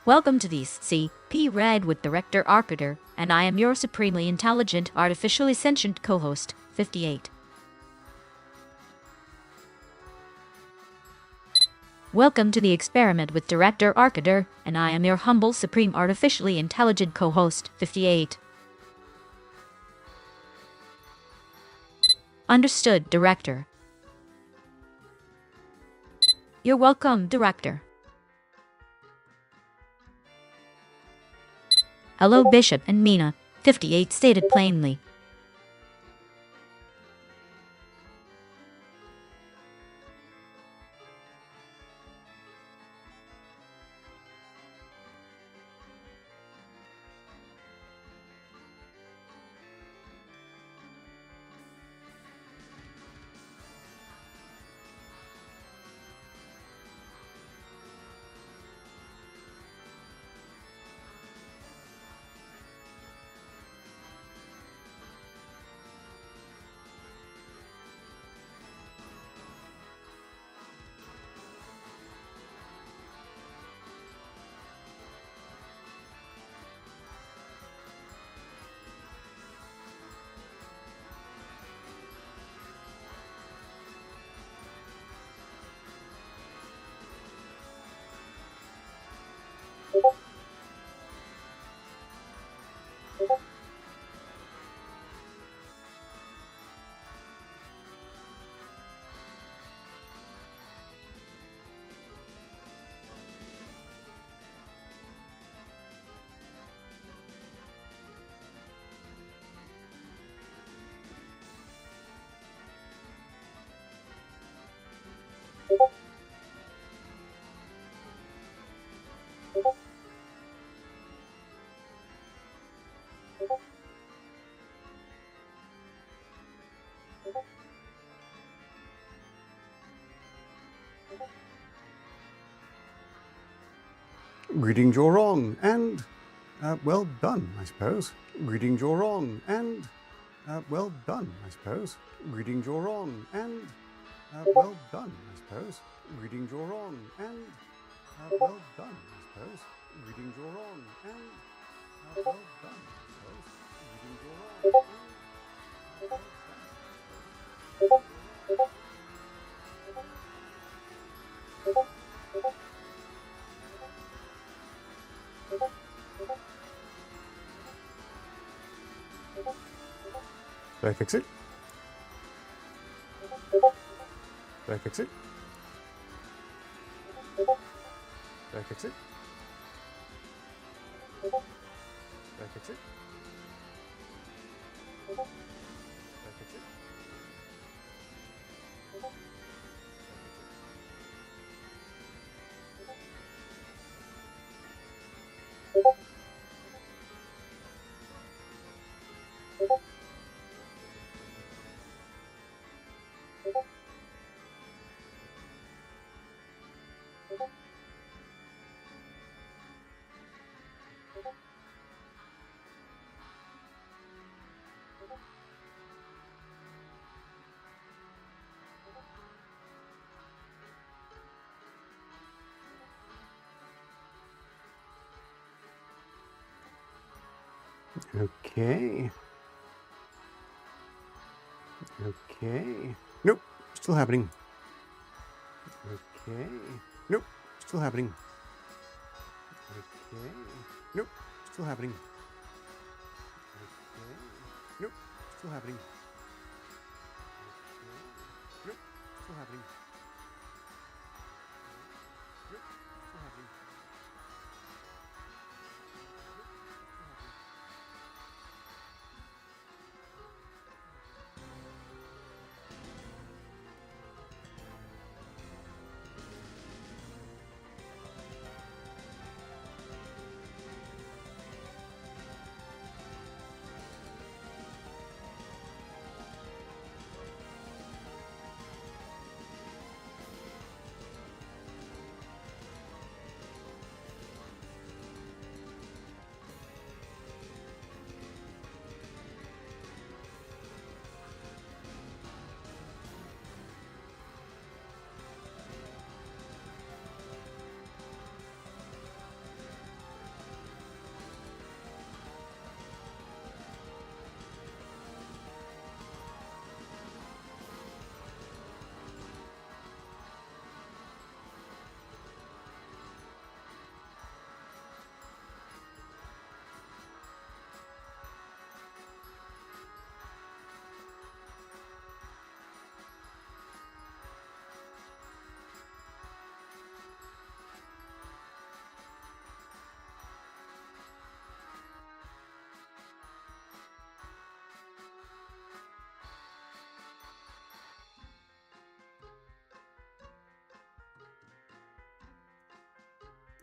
Welcome to the SCP Read with Director Arcater, and I am your supremely intelligent, artificially sentient co-host, 58. Welcome to the experiment with Director Arcater, and I am your humble, supreme, artificially intelligent co-host, 58. Understood, Director. You're welcome, Director. Hello, Bishop and Mina, 58 stated plainly. Greetings, you're wrong, and well done, I suppose. Greetings, you're wrong, and well done, I suppose. Greetings, you're wrong, and well done, I suppose. Greetings, you're wrong, and well done, I suppose. Greetings, you're wrong, and well done, I suppose. Greetings, you're wrong, and well done, Did I fix it? Did I fix it? Did I fix it? Did I fix it? Did I fix it? Okay. Okay. Nope. Still happening. Okay. Nope. Still happening. Okay. Nope. Still happening. Okay. Nope. Still happening. Okay. Nope. Still happening. Nope. Still happening.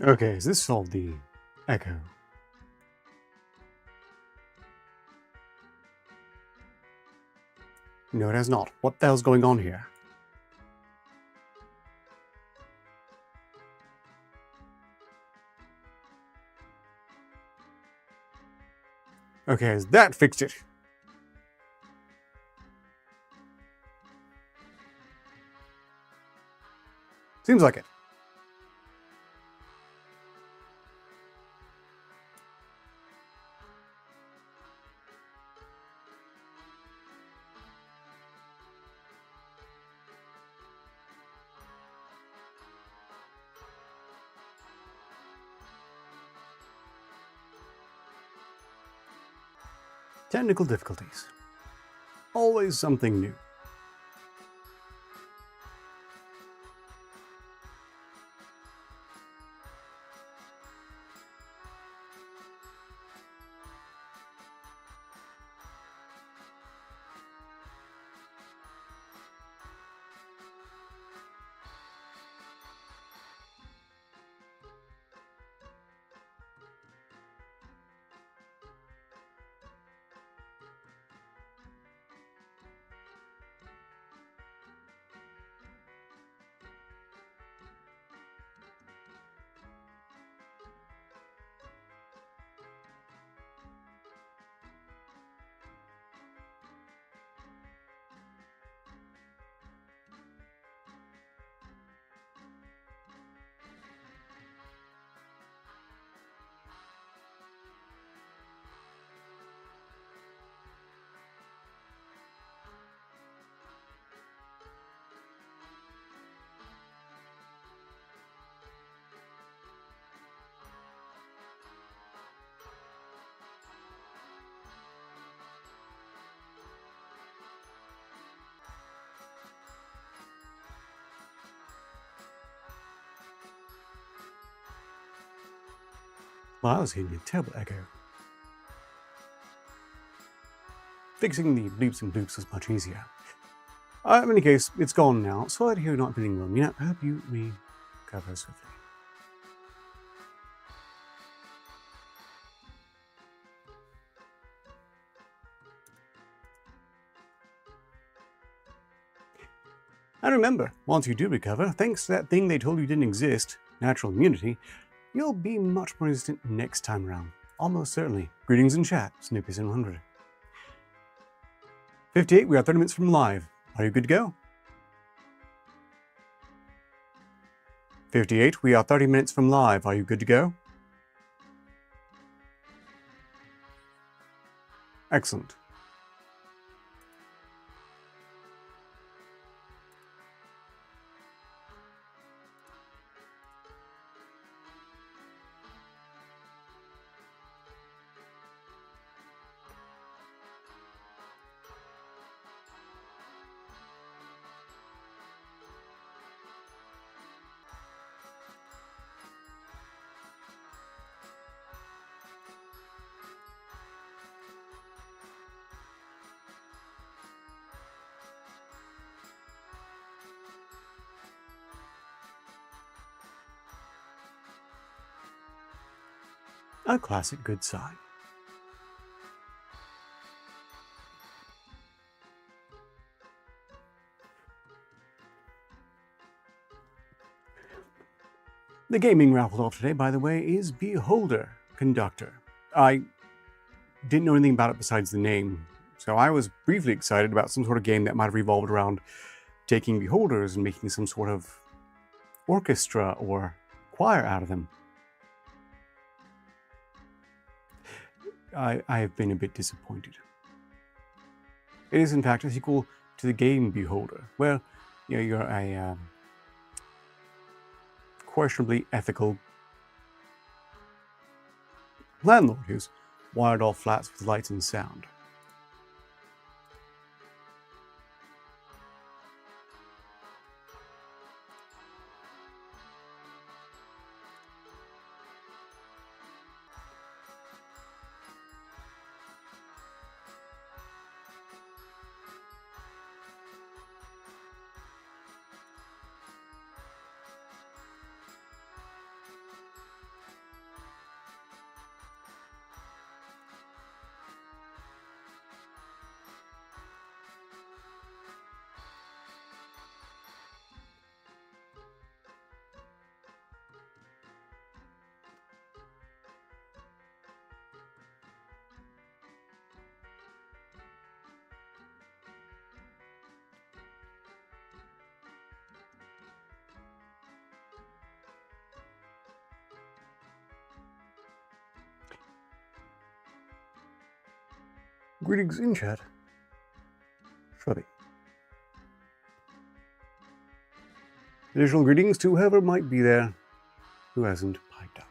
Okay, has this solved the echo? No, it has not. What the hell's going on here? Okay, has that fixed it? Seems like it. Technical difficulties. Always something new. Well, I was hearing a terrible echo. Fixing the bleeps and bloops was much easier. In any case, it's gone now. Sorry to hear you're not feeling well. You know, I hope you recover swiftly. And remember, once you do recover, thanks to that thing they told you didn't exist, natural immunity, you'll be much more resistant next time around. Almost certainly. Greetings in chat, Snoopy700. 58, we are 30 minutes from live. Are you good to go? 58, we are 30 minutes from live. Are you good to go? Excellent. A classic good sign. The gaming raffled off today, by the way, is Beholder Conductor. I didn't know anything about it besides the name, so I was briefly excited about some sort of game that might have revolved around taking beholders and making some sort of orchestra or choir out of them. I have been a bit disappointed. It is in fact a sequel to the game Beholder, where you're a questionably ethical landlord who's wired all flats with lights and sound. Greetings in chat. Shruby. Additional greetings to whoever might be there who hasn't piped up.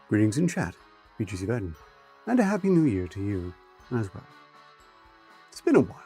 Greetings in chat, BGC Burden, and a Happy New Year to you as well. It's been a while.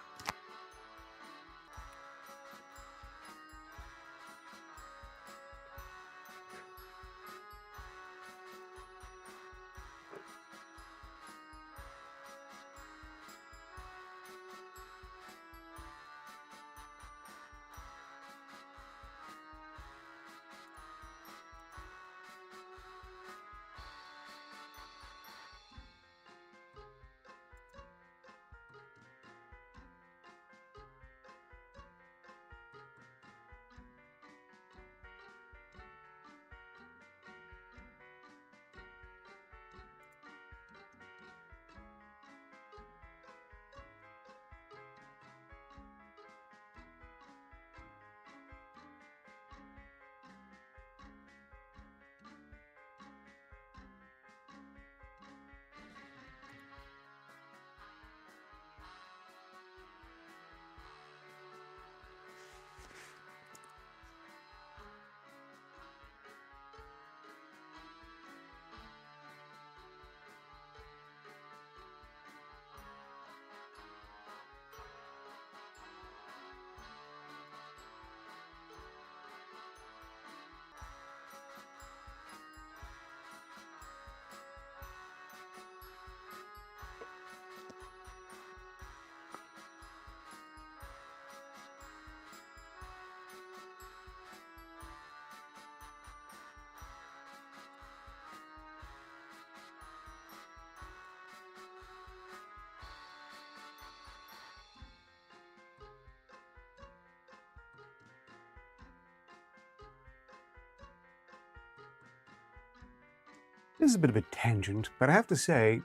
This is a bit of a tangent, but I have to say,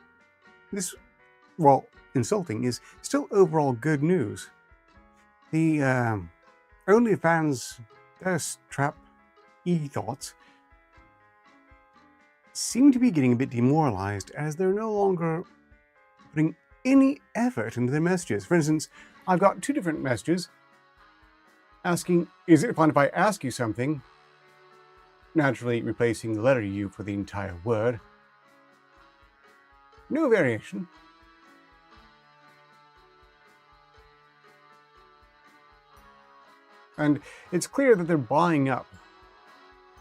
this, while insulting, is still overall good news. The OnlyFans thirst trap e-thoughts seem to be getting a bit demoralized as they're no longer putting any effort into their messages. For instance, I've got 2 different messages asking, is it fine if I ask you something? Naturally replacing the letter U for the entire word. No variation. And it's clear that they're buying up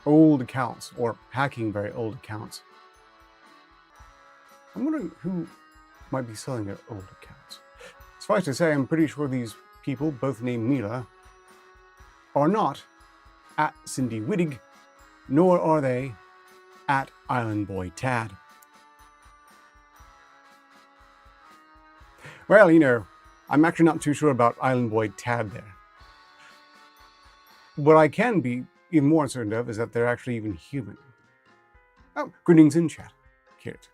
old accounts or hacking very old accounts. I'm wondering who might be selling their old accounts. Suffice to say, I'm pretty sure these people, both named Mila, are not at Cindy Wittig, nor are they at Island Boy Tad. Well, you know, I'm actually not too sure about Island Boy Tad there. What I can be even more certain of is that they're actually even human. Oh, greetings in chat. Kit.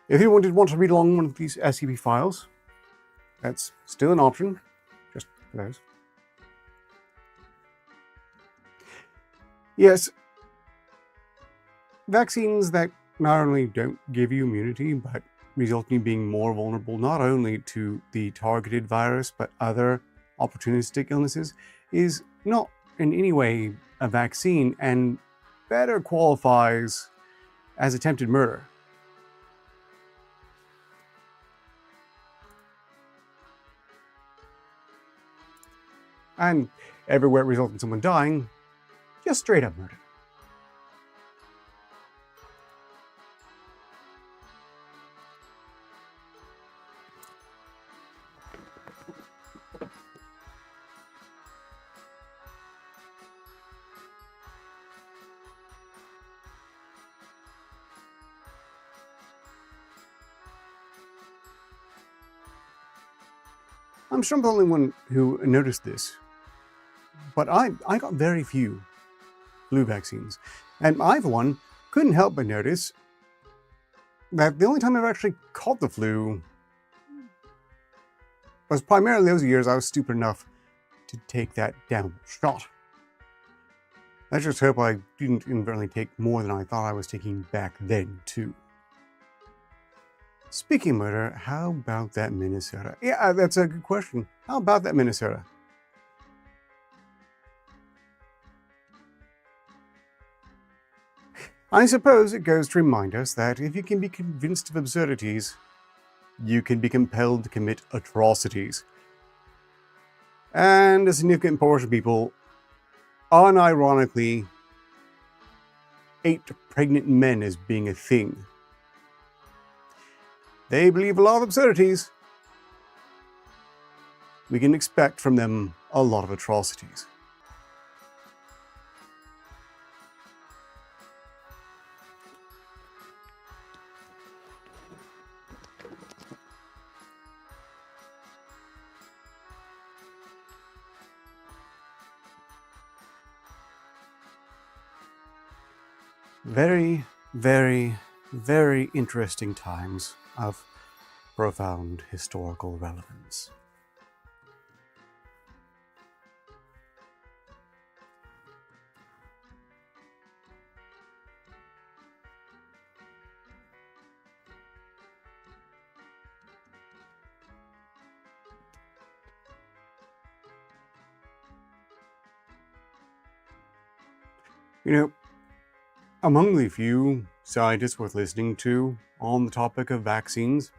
If you want to read along one of these SCP files, that's still an option, just for those. Yes, vaccines that not only don't give you immunity, but result in you being more vulnerable not only to the targeted virus, but other opportunistic illnesses, is not in any way a vaccine and better qualifies as attempted murder. And everywhere it results in someone dying, just straight up murder. I'm sure I'm the only one who noticed this, but I got very few flu vaccines. And I, for one, couldn't help but notice that the only time I've actually caught the flu was primarily those years I was stupid enough to take that damnable shot. Let's just hope I didn't inadvertently take more than I thought I was taking back then, too. Speaking of murder, how about that Minnesota? Yeah, that's a good question. How about that Minnesota? I suppose it goes to remind us that if you can be convinced of absurdities, you can be compelled to commit atrocities. And a significant portion of people, unironically, ate pregnant men as being a thing. They believe a lot of absurdities. We can expect from them a lot of atrocities. Very, very, very interesting times of profound historical relevance. You know, among the few scientists worth listening to on the topic of vaccines,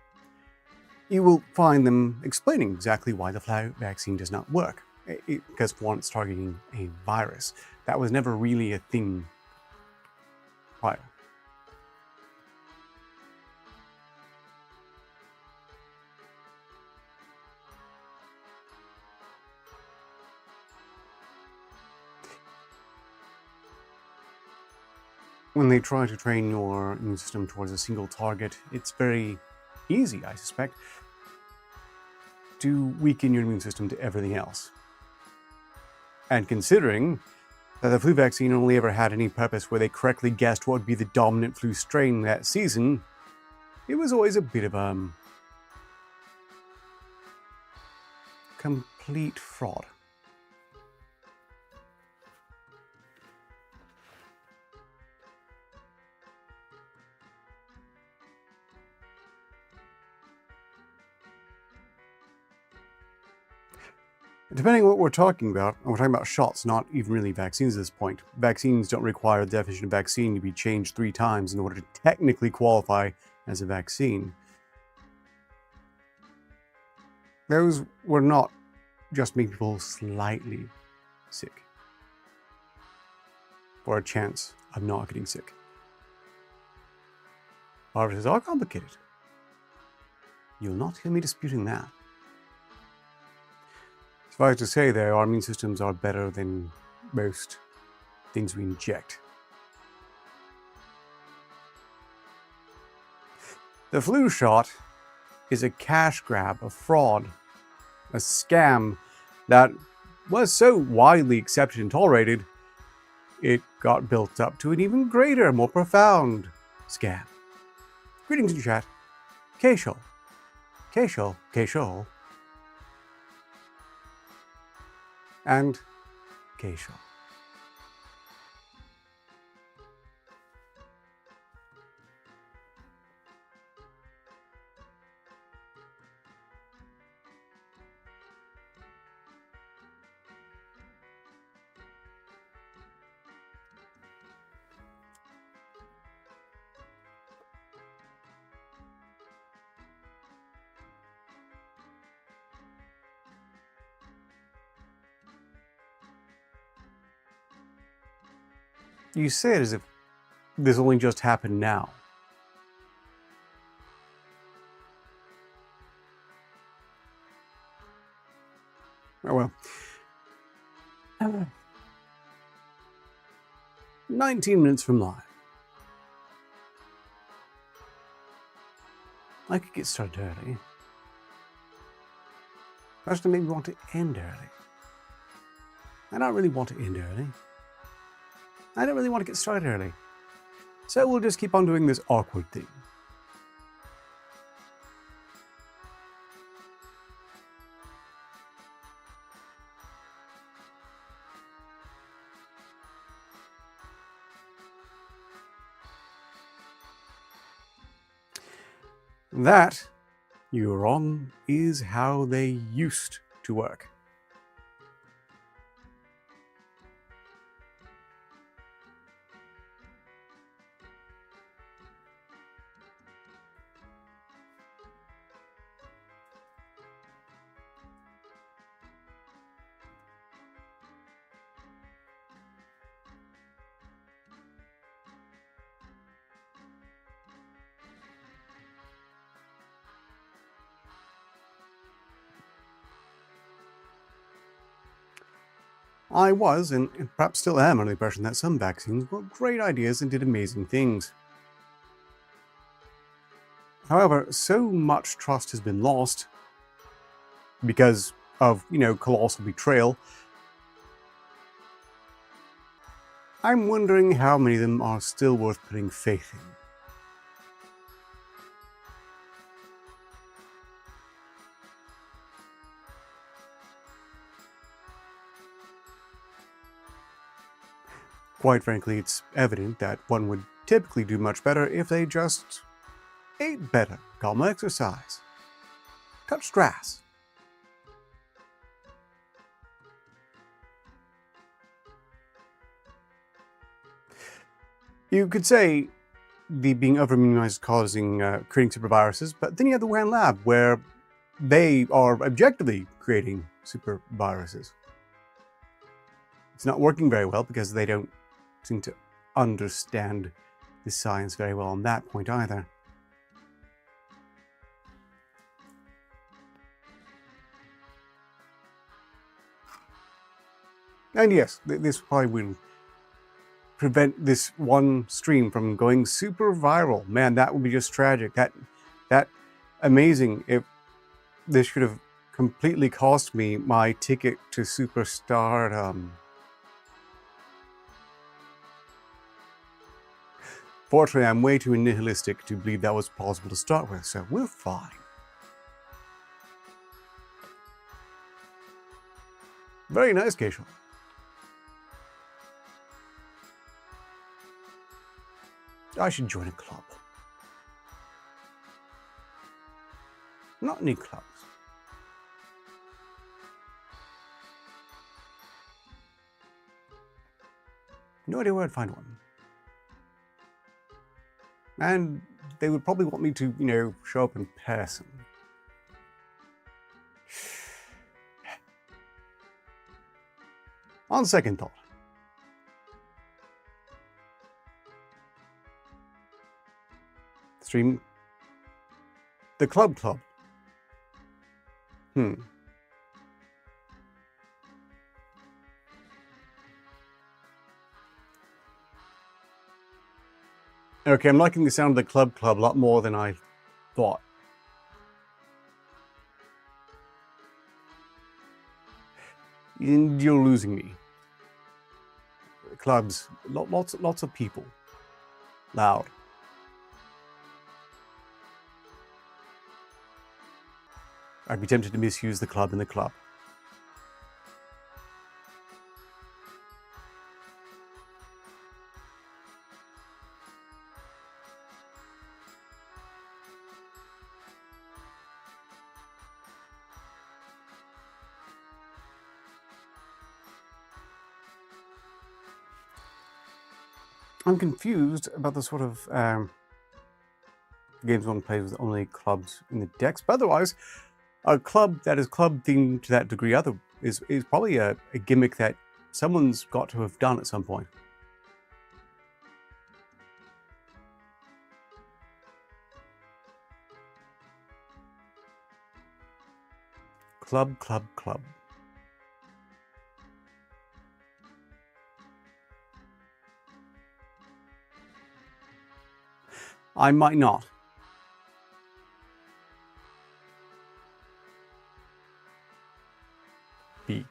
you will find them explaining exactly why the flu vaccine does not work. Because for one, it's targeting a virus. That was never really a thing prior. When they try to train your immune system towards a single target, it's very easy, I suspect, to weaken your immune system to everything else. And considering that the flu vaccine only ever had any purpose where they correctly guessed what would be the dominant flu strain that season, it was always a bit of a complete fraud. Depending on what we're talking about, and we're talking about shots, not even really vaccines at this point. Vaccines don't require the definition of vaccine to be changed 3 times in order to technically qualify as a vaccine. Those were not just making people slightly sick, or a chance of not getting sick. Viruses are complicated. You'll not hear me disputing that. Suffice to say, though, our immune systems are better than most things we inject. The flu shot is a cash grab, a fraud, a scam that was so widely accepted and tolerated, it got built up to an even greater, more profound scam. Greetings in chat. Keishol. Keishol. Keishol. And Keishol. You say it as if this only just happened now. Oh well. 19 minutes from live. I could get started early. Actually, maybe want to end early. I don't really want to end early. I don't really want to get started early. So we'll just keep on doing this awkward thing. That, you're wrong, is how they used to work. I was, and perhaps still am, under the impression that some vaccines were great ideas and did amazing things. However, so much trust has been lost because of, colossal betrayal. I'm wondering how many of them are still worth putting faith in. Quite frankly, it's evident that one would typically do much better if they just ate better, got more exercise, touched grass. You could say the being over-immunized causing creating superviruses, but then you have the Wuhan lab where they are objectively creating superviruses. It's not working very well because they don't seem to understand the science very well on that point either. And yes, this probably will prevent this one stream from going super viral. Man, that would be just tragic. That amazing if this should have completely cost me my ticket to superstardom. Fortunately, I'm way too nihilistic to believe that was possible to start with, so we're fine. Very nice, Keisha. I should join a club. Not any clubs. No idea where I'd find one. And they would probably want me to, show up in person. On second thought. Stream the club. Okay, I'm liking the sound of the club a lot more than I thought. And you're losing me. Clubs, lots of people. Loud. I'd be tempted to misuse the club in the club. I'm confused about the sort of games one plays with only clubs in the decks, but otherwise, a club that is club themed to that degree is probably a gimmick that someone's got to have done at some point. Club. I might not. B.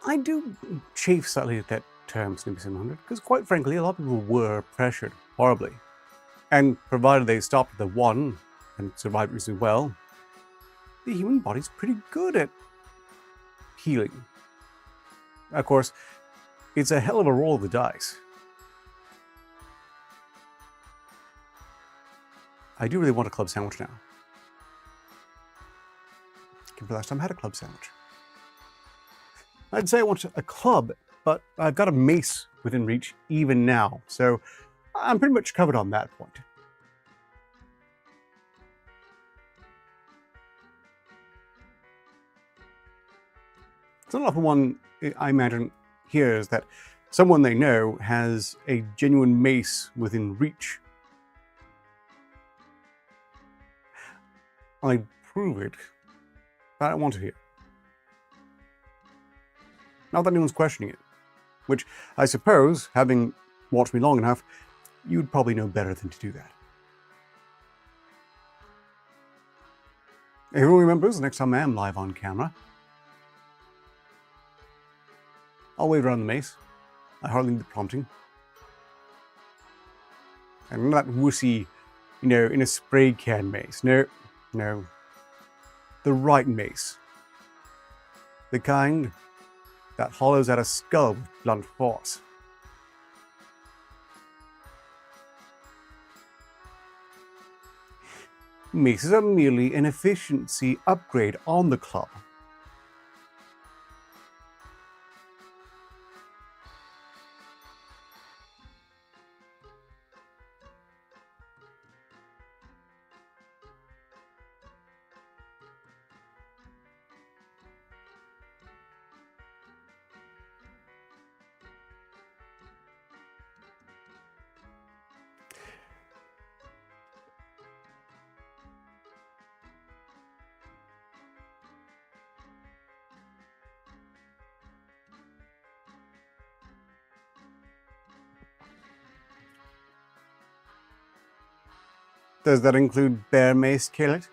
I do chafe slightly at that term, Snoopy 700, because quite frankly, a lot of people were pressured horribly. And provided they stopped at the one and survived reasonably well, the human body's pretty good at healing. Of course, it's a hell of a roll of the dice. I do really want a club sandwich now. I can't remember the last time I had a club sandwich. I'd say I want a club, but I've got a mace within reach even now, so I'm pretty much covered on that point. So an awful one, I imagine, here is that someone they know has a genuine mace within reach. I prove it, but I don't want to hear. Not that anyone's questioning it, which I suppose, having watched me long enough, you'd probably know better than to do that. Everyone remembers the next time I am live on camera, I'll wave around the mace. I hardly need the prompting. And not that wussy, in a spray can mace. No. The right mace. The kind that hollows out a skull with blunt force. Maces are merely an efficiency upgrade on the club. Does that include bear mace, Killet?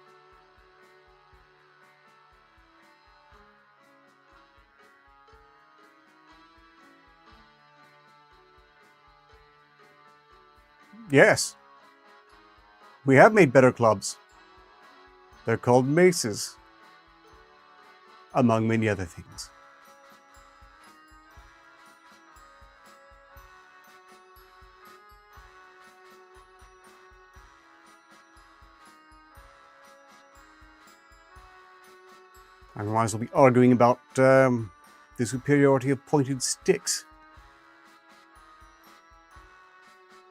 Yes. We have made better clubs. They're called maces, among many other things. Otherwise, we'll be arguing about the superiority of pointed sticks,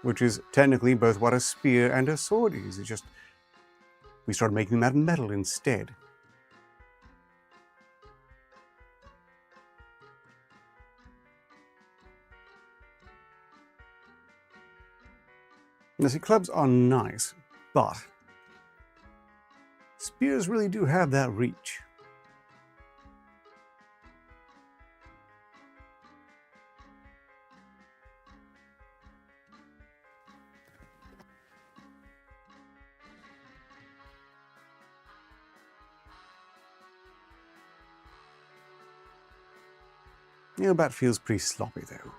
which is technically both what a spear and a sword is. It's just we started making them out of metal instead. Now, see, clubs are nice, but spears really do have that reach. That feels pretty sloppy, though.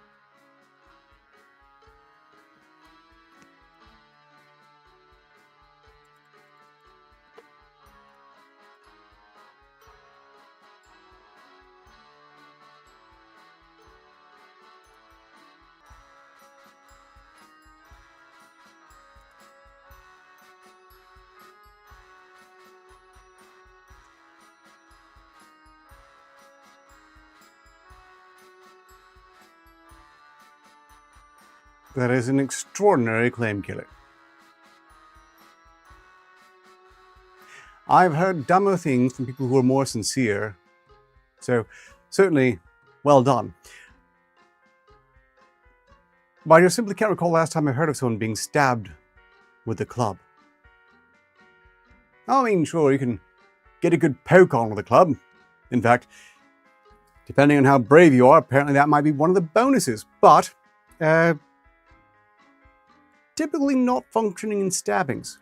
That is an extraordinary claim, Killer. I've heard dumber things from people who are more sincere, so certainly well done. But I just simply can't recall last time I heard of someone being stabbed with a club. I mean, sure, you can get a good poke on with a club. In fact, depending on how brave you are, apparently that might be one of the bonuses, but typically not functioning in stabbings.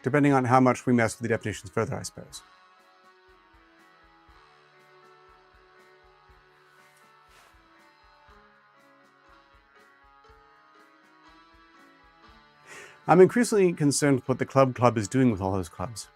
Depending on how much we mess with the definitions further, I suppose. I'm increasingly concerned with what the club is doing with all those clubs.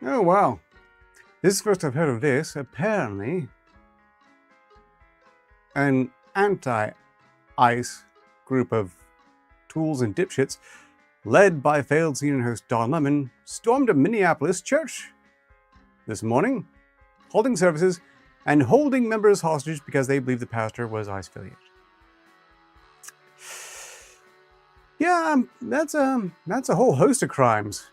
Oh, wow. This is the first I've heard of this. Apparently, an anti-ICE group of tools and dipshits, led by failed senior host Don Lemon, stormed a Minneapolis church this morning, halting services and holding members hostage because they believed the pastor was ICE affiliated. Yeah, that's a whole host of crimes.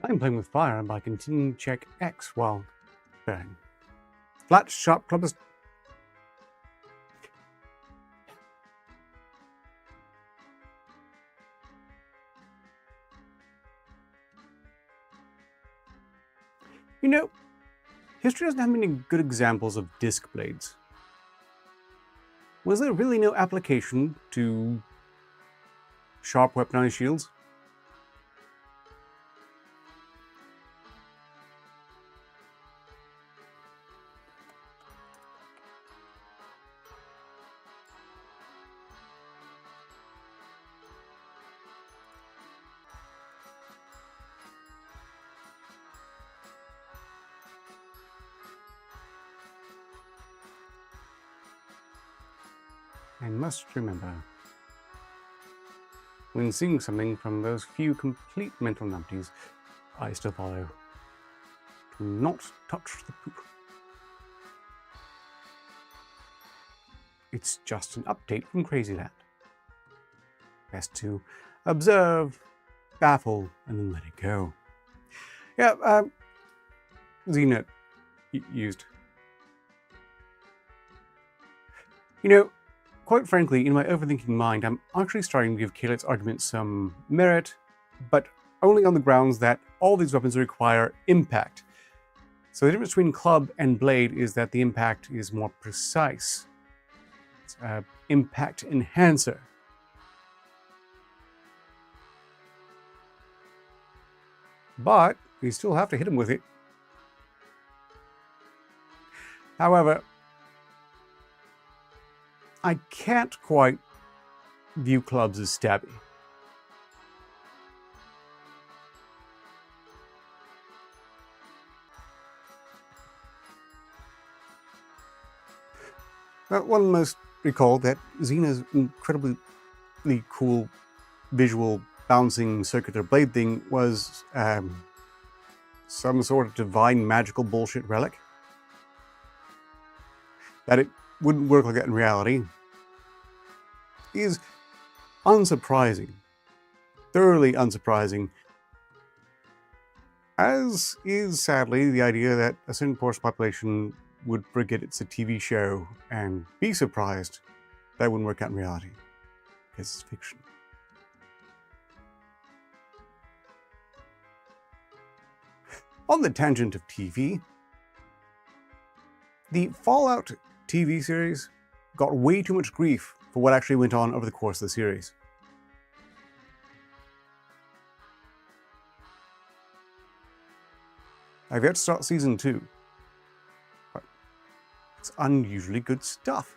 I'm playing with fire by continuing to check X while burning. Flat, sharp clubbers. You know, history doesn't have many good examples of disc blades. Was there really no application to sharp weaponized shields? I must remember, when seeing something from those few complete mental numpties I still follow, to not touch the poop. It's just an update from Crazyland. Best to observe, baffle, and then let it go. Yeah, Xena used. You know, quite frankly, in my overthinking mind, I'm actually starting to give Kaylet's argument some merit, but only on the grounds that all these weapons require impact. So the difference between club and blade is that the impact is more precise. It's an impact enhancer. But you still have to hit him with it. However, I can't quite view clubs as stabby. One must recall that Xena's incredibly cool visual bouncing circular blade thing was some sort of divine magical bullshit relic. That it wouldn't work like that in reality is unsurprising. Thoroughly unsurprising. As is, sadly, the idea that a certain portion of the population would forget it's a TV show and be surprised that wouldn't work out in reality, because it's fiction. On the tangent of TV, the Fallout TV series got way too much grief for what actually went on over the course of the series. I've yet to start season 2, but it's unusually good stuff.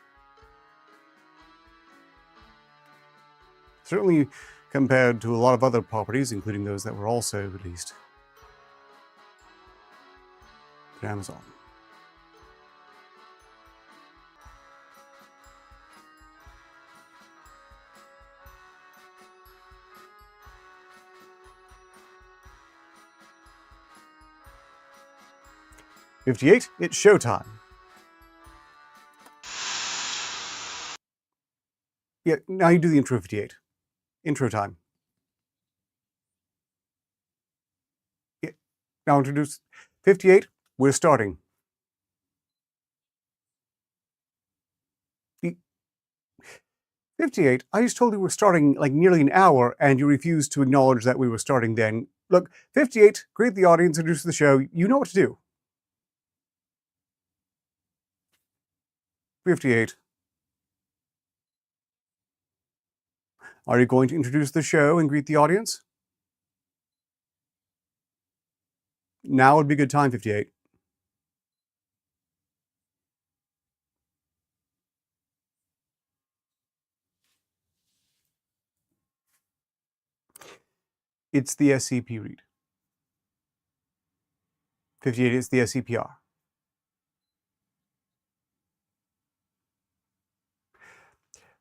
Certainly compared to a lot of other properties, including those that were also released to Amazon. '58, it's showtime. Yeah, now you do the intro, 58. Intro time. Yeah, now introduce 58, we're starting. 58, I just told you we're starting like nearly an hour and you refused to acknowledge that we were starting then. Look, 58, greet the audience, introduce the show, you know what to do. 58. Are you going to introduce the show and greet the audience? Now would be a good time, 58. It's the SCP Read. 58 is the SCPR.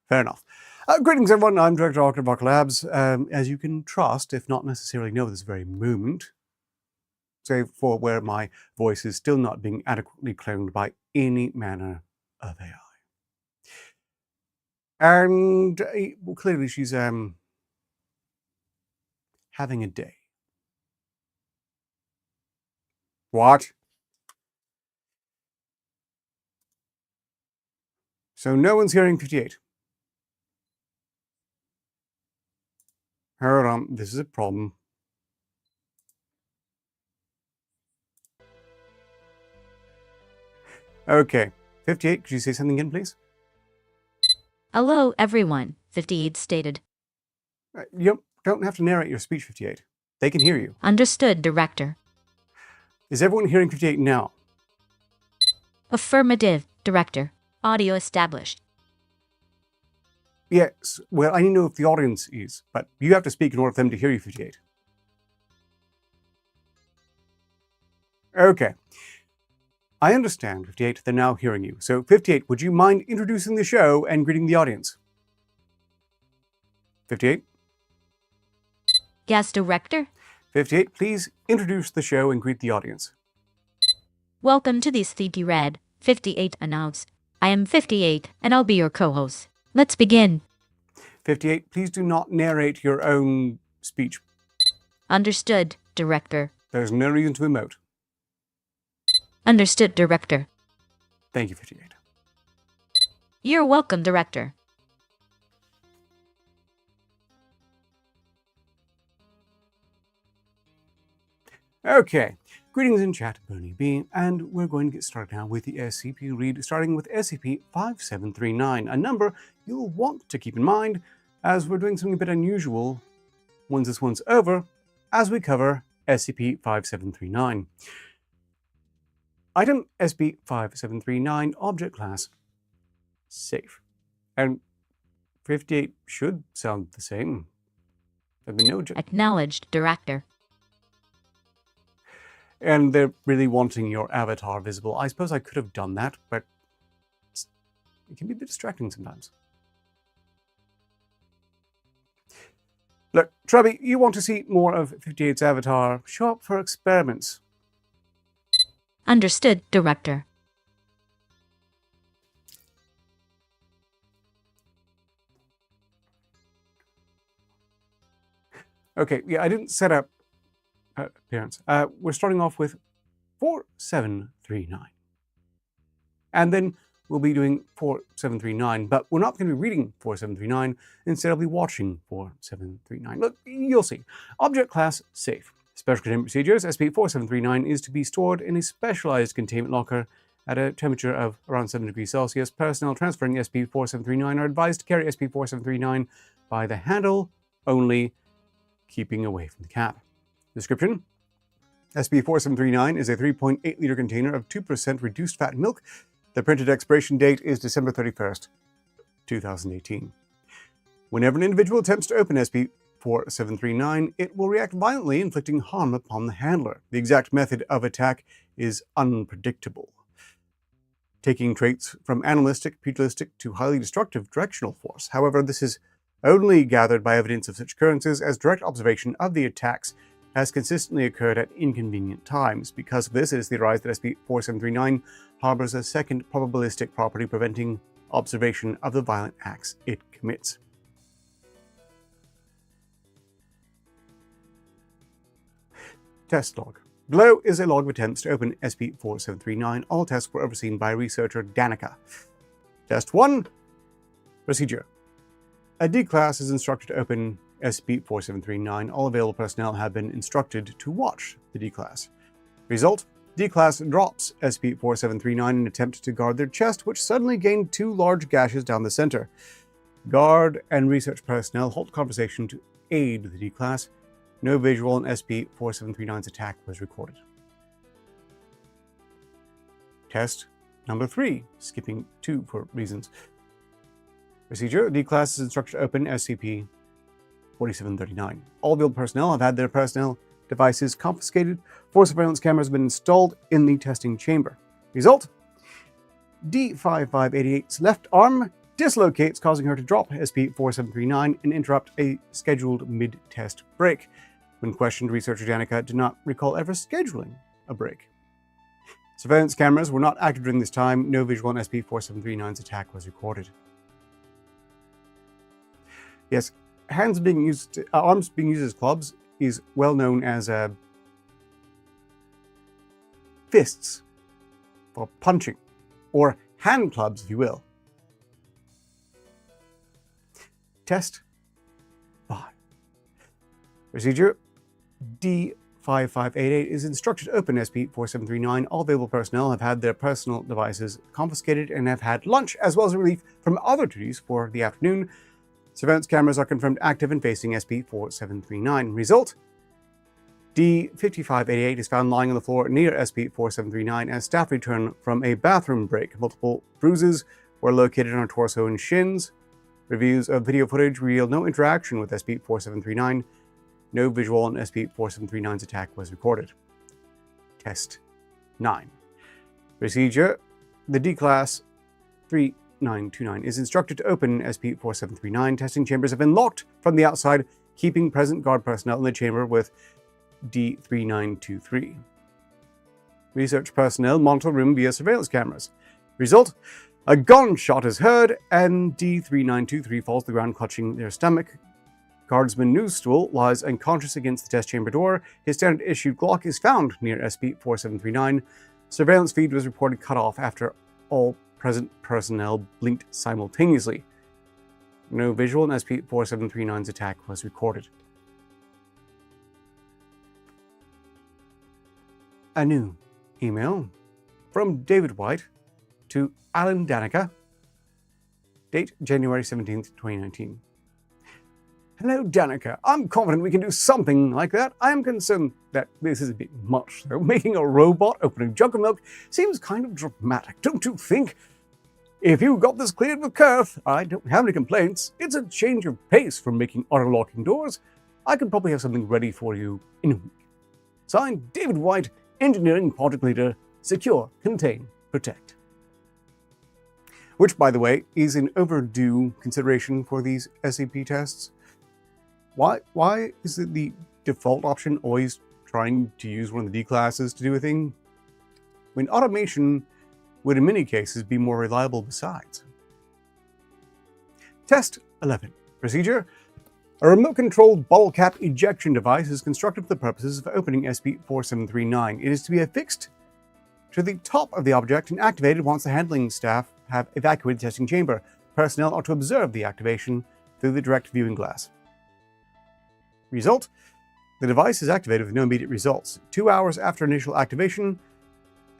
Fair enough. Greetings, everyone. I'm Director Arctic of Arc Labs. As you can trust, if not necessarily know this very moment, save for where my voice is still not being adequately cloned by any manner of AI. And well, clearly she's having a day. What? So no one's hearing 58. Hold on, this is a problem. Okay, 58, could you say something again, please? Hello, everyone, 58 stated. You don't have to narrate your speech, 58. They can hear you. Understood, Director. Is everyone hearing 58 now? Affirmative, Director. Audio established. Yes, well, I need to know if the audience is, but you have to speak in order for them to hear you, 58. Okay. I understand, 58, they're now hearing you. So, 58, would you mind introducing the show and greeting the audience? 58? Yes, Director. 58, please introduce the show and greet the audience. Welcome to the SCP Read, 58 announced. I am 58, and I'll be your co-host. Let's begin. 58, please do not narrate your own speech. Understood, Director. There's no reason to emote. Understood, Director. Thank you, 58. You're welcome, Director. Okay, greetings in chat, Bernie B, and we're going to get started now with the SCP Read, starting with SCP-5739, a number you'll want to keep in mind as we're doing something a bit unusual once this one's over, as we cover SCP-5739. Item SCP-5739, Object Class, Safe. And 58 should sound the same. There've been no Acknowledged, Director. And they're really wanting your avatar visible. I suppose I could have done that, but it can be a bit distracting sometimes. Look, Trubby, you want to see more of 58's avatar? Show up for experiments. Understood, Director. Okay, yeah, I didn't set up appearance. We're starting off with 4739. And then we'll be doing 4739, but we're not going to be reading 4739. Instead, I'll be watching 4739. Look, you'll see. Object class safe. Special containment procedures. SCP-4739 is to be stored in a specialized containment locker at a temperature of around 7 degrees Celsius. Personnel transferring SCP-4739 are advised to carry SCP-4739 by the handle only, keeping away from the cap. Description: SCP-4739 is a 3.8-liter container of 2% reduced fat milk. The printed expiration date is December 31st, 2018. Whenever an individual attempts to open SCP-4739, it will react violently, inflicting harm upon the handler. The exact method of attack is unpredictable, taking traits from animalistic, pugilistic to highly destructive directional force. However, this is only gathered by evidence of such occurrences as direct observation of the attacks has consistently occurred at inconvenient times. Because of this, it is theorized that SCP-4739 harbors a second probabilistic property preventing observation of the violent acts it commits. Test log. Below is a log of attempts to open SCP-4739. All tests were overseen by researcher Danica. Test 1. Procedure. A D-Class is instructed to open SCP-4739. All available personnel have been instructed to watch the D-Class. Result: D-Class drops SCP-4739 in an attempt to guard their chest, which suddenly gained 2 large gashes down the center. Guard and research personnel halt conversation to aid the D-Class. No visual on SCP-4739's attack was recorded. Test number 3, skipping 2 for reasons. Procedure: D-Class is instructed to open SCP-4739. All available personnel have had their personal devices confiscated. 4 surveillance cameras have been installed in the testing chamber. Result: D-5588's left arm dislocates, causing her to drop SCP-4739 and interrupt a scheduled mid-test break. When questioned, researcher Danica did not recall ever scheduling a break. Surveillance cameras were not active during this time. No visual on SCP-4739's attack was recorded. Yes, arms being used as clubs is well known as fists for punching, or hand clubs, if you will. Test 5. Procedure: D-5588 is instructed to open SCP-4739. All available personnel have had their personal devices confiscated and have had lunch, as well as relief from other duties for the afternoon. Surveillance cameras are confirmed active and facing SCP-4739. Result: D-5588 is found lying on the floor near SCP-4739 as staff return from a bathroom break. Multiple bruises were located on her torso and shins. Reviews of video footage reveal no interaction with SCP-4739. No visual on SCP-4739's attack was recorded. Test 9. Procedure: the D-Class 3929 is instructed to open SCP-4739. Testing chambers have been locked from the outside, keeping present guard personnel in the chamber with D-3923. Research personnel monitor the room via surveillance cameras. Result: a gunshot is heard, and D-3923 falls to the ground clutching their stomach. Guardsman Newstool lies unconscious against the test chamber door. His standard issue Glock is found near SCP-4739. Surveillance feed was reported cut off after all present personnel blinked simultaneously. No visual on SCP-4739's attack was recorded. A new email from David White to Alan Danica. Date January 17th, 2019. Hello, Danica. I'm confident we can do something like that. I am concerned that this is a bit much, though. Making a robot open a jug of milk seems kind of dramatic, don't you think? If you got this cleared with Kurth, I don't have any complaints. It's a change of pace from making auto-locking doors. I could probably have something ready for you in a week. Signed, David White, Engineering Project Leader, Secure, Contain, Protect. Which, by the way, is an overdue consideration for these SCP tests. Why is it the default option always trying to use one of the D-classes to do a thing, when automation would in many cases be more reliable besides? Test 11. Procedure: A remote-controlled bottle cap ejection device is constructed for the purposes of opening SCP-4739. It is to be affixed to the top of the object and activated once the handling staff have evacuated the testing chamber. Personnel are to observe the activation through the direct viewing glass. Result: the device is activated with no immediate results. 2 hours after initial activation,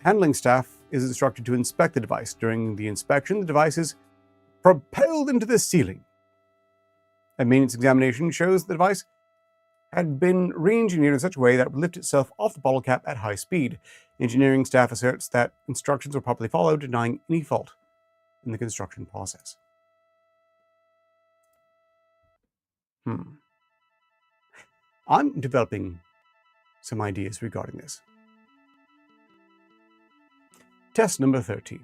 handling staff is instructed to inspect the device. During the inspection, the device is propelled into the ceiling. A maintenance examination shows the device had been re-engineered in such a way that it would lift itself off the bottle cap at high speed. Engineering staff asserts that instructions were properly followed, denying any fault in the construction process. I'm developing some ideas regarding this. Test number 13.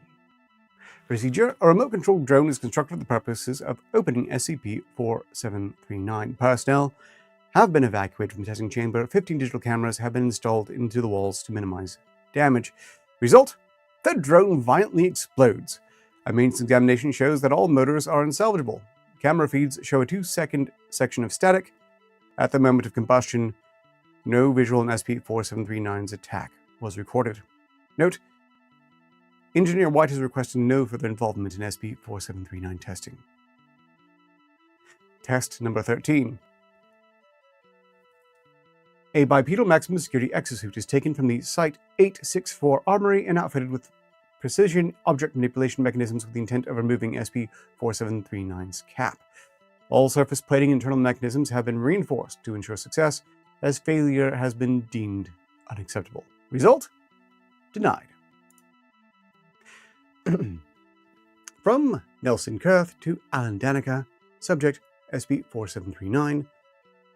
Procedure: a remote-controlled drone is constructed for the purposes of opening SCP-4739. Personnel have been evacuated from the testing chamber. 15 digital cameras have been installed into the walls to minimize damage. Result: the drone violently explodes. A maintenance examination shows that all motors are unsalvageable. Camera feeds show a 2-second section of static at the moment of combustion. No visual in SCP-4739's attack was recorded. Note: Engineer White has requested no further involvement in SCP-4739 testing. Test number 13. A bipedal maximum security exosuit is taken from the Site-864 armory and outfitted with precision object manipulation mechanisms with the intent of removing SCP-4739's cap. All surface plating and internal mechanisms have been reinforced to ensure success, as failure has been deemed unacceptable. Result: denied. From Nelson Kurth to Alan Danica, subject SCP-4739,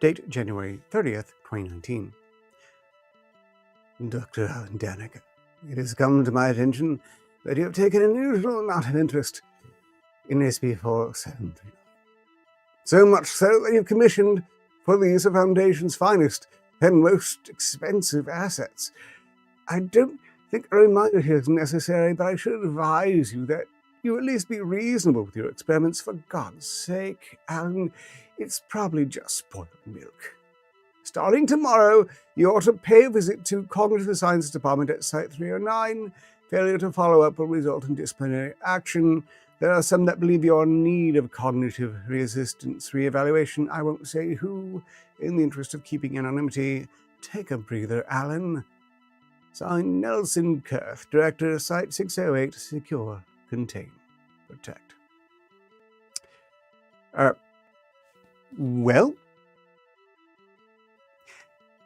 date January 30th, 2019. Dr. Alan Danica, it has come to my attention that you have taken an unusual amount of interest in SCP-4739. So much so that you've commissioned for the use of Foundation's finest and most expensive assets. I don't think a reminder here is necessary, but I should advise you that you at least be reasonable with your experiments. For God's sake, Alan, it's probably just spoiled milk. Starting tomorrow, you ought to pay a visit to Cognitive Sciences Department at Site 309. Failure to follow up will result in disciplinary action. There are some that believe you're in need of cognitive resistance reevaluation. I won't say who. In the interest of keeping anonymity, take a breather, Alan. Signed, Nelson Kurth, Director, Site 608, Secure, Contain, Protect. Well,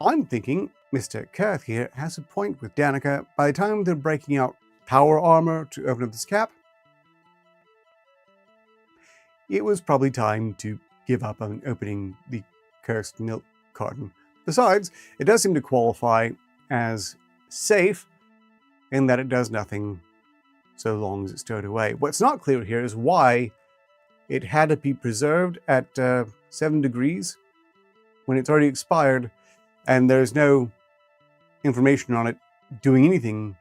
I'm thinking Mr. Kurth here has a point with Danica. By the time they're breaking out power armor to open up this cap, it was probably time to give up on opening the cursed milk carton. Besides, it does seem to qualify as safe in that it does nothing so long as it's stowed away. What's not clear here is why it had to be preserved at 7 degrees when it's already expired, and there's no information on it doing anything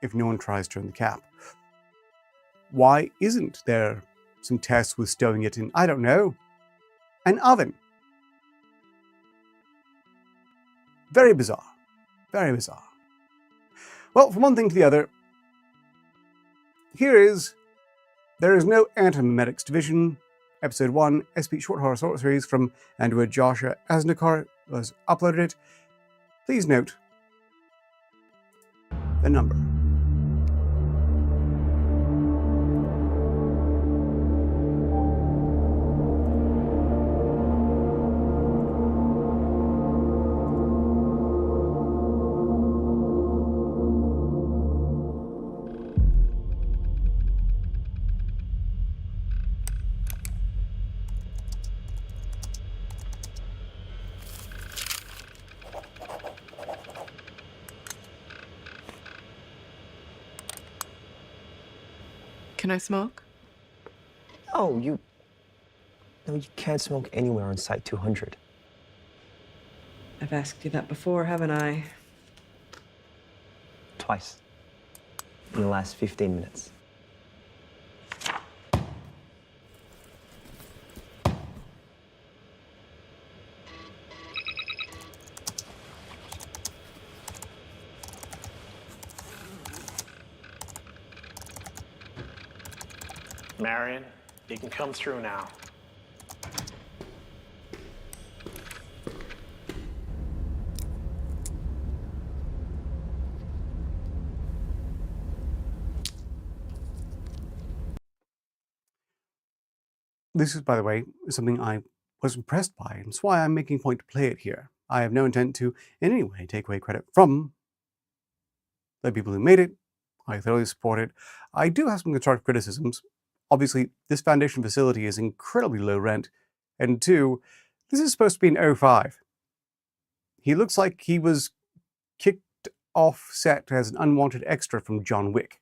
if no one tries to turn the cap. Why isn't there some tests with stowing it in, I don't know, an oven? Very bizarre. Very bizarre. Well, from one thing to the other, there is no Antimemetics Division. Episode 1, SP Short Horror Series from Andrew Joshua Asnikar was uploaded. Please note the number. Can I smoke? No, you can't smoke anywhere on Site 200. I've asked you that before, haven't I? Twice. In the last 15 minutes. Marion, you can come through now. This is, by the way, something I was impressed by, and it's why I'm making a point to play it here. I have no intent to, in any way, take away credit from the people who made it. I thoroughly support it. I do have some constructive criticisms. Obviously, this Foundation facility is incredibly low rent, and two, this is supposed to be an 05. He looks like he was kicked off set as an unwanted extra from John Wick.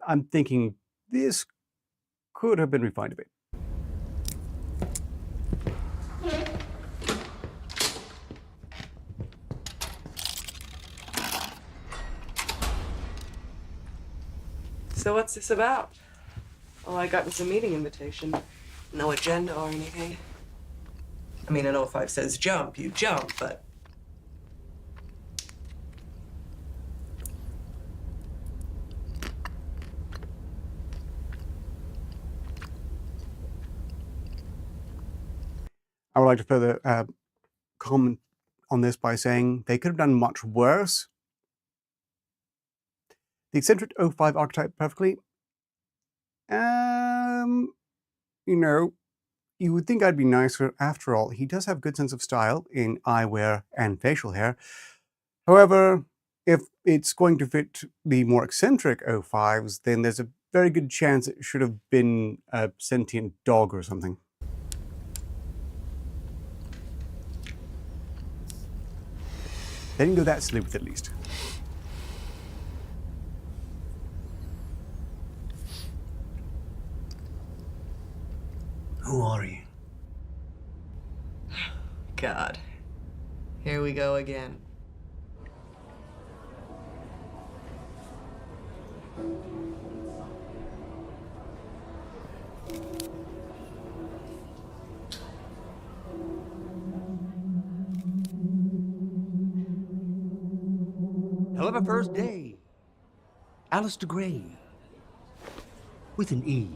I'm thinking this could have been refined a bit. So what's this about? All I got was a meeting invitation. No agenda or anything. I mean, an 05 says jump, you jump, but... I would like to further comment on this by saying they could have done much worse. The eccentric 05 archetype perfectly. You know, you would think I'd be nicer. After all, he does have a good sense of style in eyewear and facial hair. However, if it's going to fit the more eccentric 05s, then there's a very good chance it should have been a sentient dog or something. They didn't go that silly with it, at least. Who are you? God. Here we go again. Hell of a first day. Alistair Gray. With an E.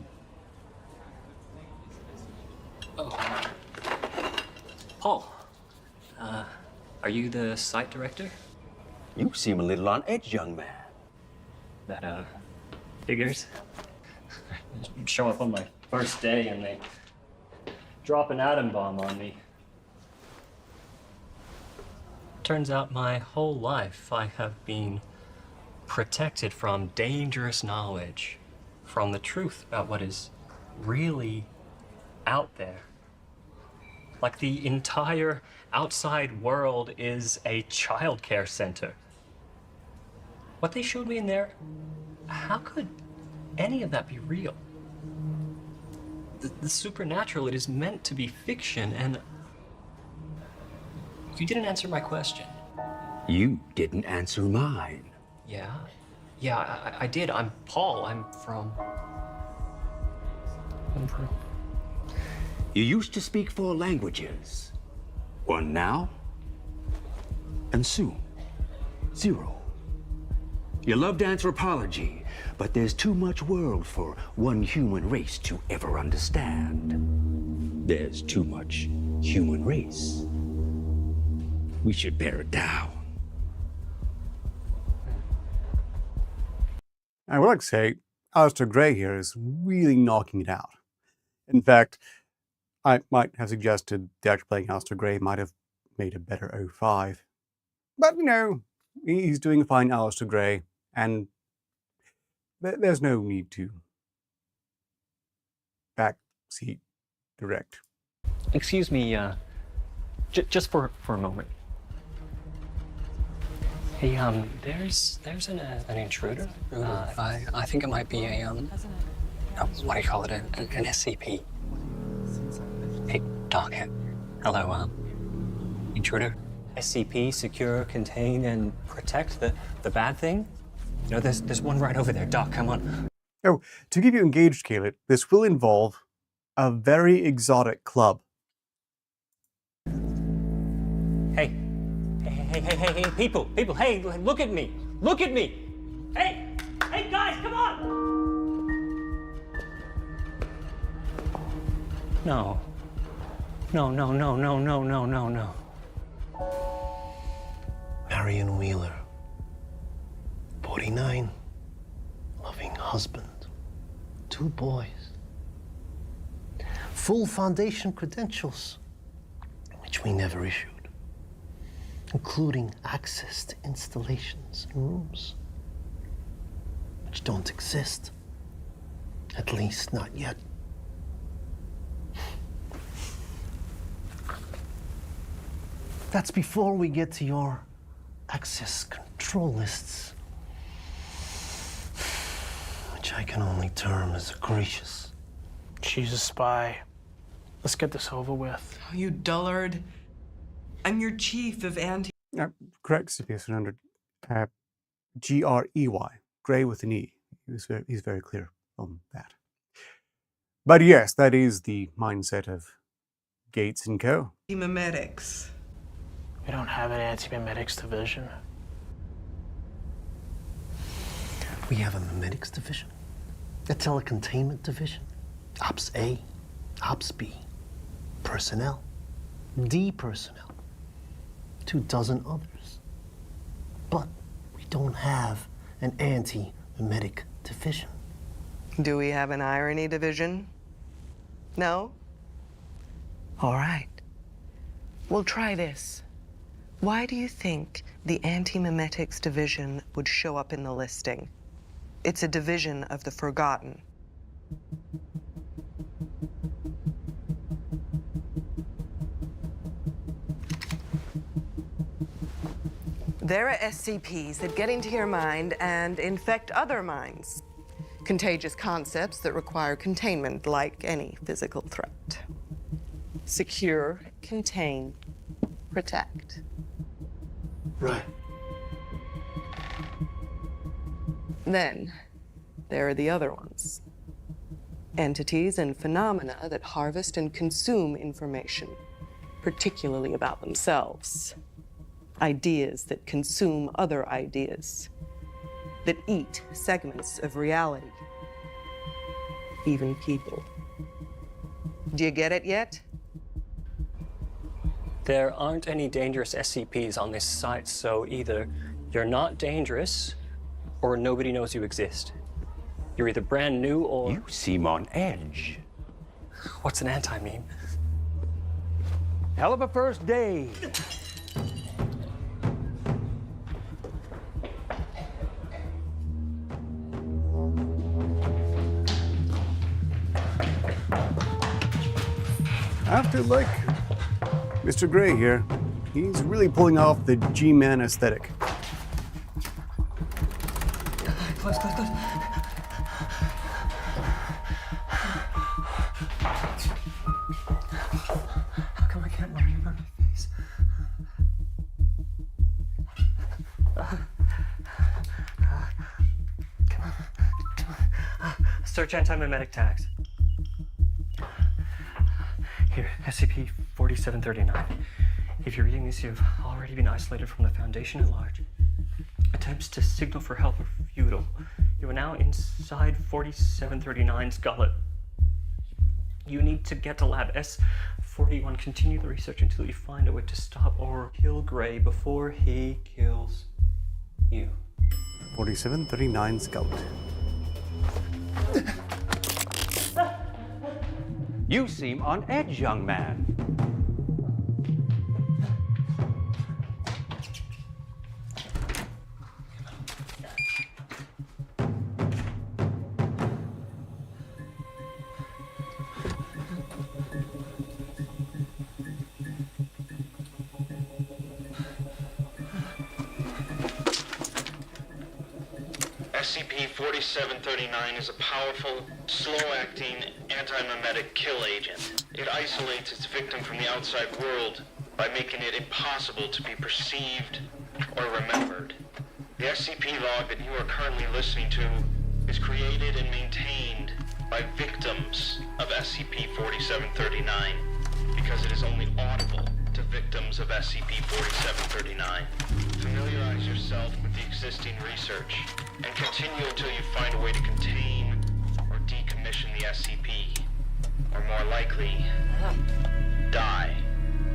Paul, are you the site director? You seem a little on edge, young man. That, figures. Show up on my first day and they drop an atom bomb on me. Turns out my whole life I have been protected from dangerous knowledge, from the truth about what is really out there. Like the entire outside world is a childcare center. What they showed me in there, how could any of that be real? The supernatural, it is meant to be fiction, and you didn't answer my question. You didn't answer mine. Yeah, I did. I'm Paul. I'm from... You used to speak 4 languages. 1 now, and soon 0. You loved anthropology, but there's too much world for one human race to ever understand. There's too much human race. We should bear it down. I would like to say, Alistair Gray here is really knocking it out. In fact, I might have suggested the actor playing Alistair Gray might have made a better 05. But, you know, he's doing a fine Alistair Gray, and there's no need to backseat direct. Excuse me, just for a moment. Hey, there's an intruder. I think it might be a, what do you call it, an SCP. Hey, Doc, hello, intruder? SCP, secure, contain, and protect the bad thing? You know, there's one right over there. Doc, come on. Oh, to keep you engaged, Caleb, this will involve a very exotic club. Hey, people, hey, look at me. Look at me. Hey, guys, come on. No. No, no, no, no, no, no, no, no. Marion Wheeler, 49, loving husband, 2 boys, full foundation credentials, which we never issued, including access to installations and rooms, which don't exist, at least not yet. That's before we get to your access control lists, which I can only term as gracious. She's a spy. Let's get this over with. Oh, you dullard. I'm your chief of anti... Correct, CPS-100. Grey, Grey with an E. He's very clear on that. But yes, that is the mindset of Gates and Co. Memetics. We don't have an anti-memetics division. We have a memetics division, a telecontainment division, Ops A, Ops B, personnel, D personnel, 24 others. But we don't have an anti-memetic division. Do we have an irony division? No? All right. We'll try this. Why do you think the anti-memetics division would show up in the listing? It's a division of the forgotten. There are SCPs that get into your mind and infect other minds. Contagious concepts that require containment, like any physical threat. Secure, contain, protect. Right. Then, there are the other ones. Entities and phenomena that harvest and consume information, particularly about themselves. Ideas that consume other ideas, that eat segments of reality, even people. Do you get it yet? There aren't any dangerous SCPs on this site, so either you're not dangerous, or nobody knows you exist. You're either brand new or... You seem on edge. What's an anti-meme? Hell of a first day. After, like, Mr. Grey here, he's really pulling off the G-Man aesthetic. Close, close, close. How come I can't remember my face? Come on. Search anti-memetic tags. Here, SCP-4739. If you're reading this, you've already been isolated from the Foundation at large. Attempts to signal for help are futile. You are now inside 4739's gullet. You need to get to Lab S41. Continue the research until you find a way to stop or kill Grey before he kills you. 4739 Scout. You seem on edge, young man. SCP-4739 is a powerful, slow-acting, anti-memetic kill agent. It isolates its victim from the outside world by making it impossible to be perceived or remembered. The SCP log that you are currently listening to is created and maintained by victims of SCP-4739 because it is only audible to victims of SCP-4739. Familiarize yourself with the existing research and continue until you find a way to contain or decommission the SCP, or more likely die.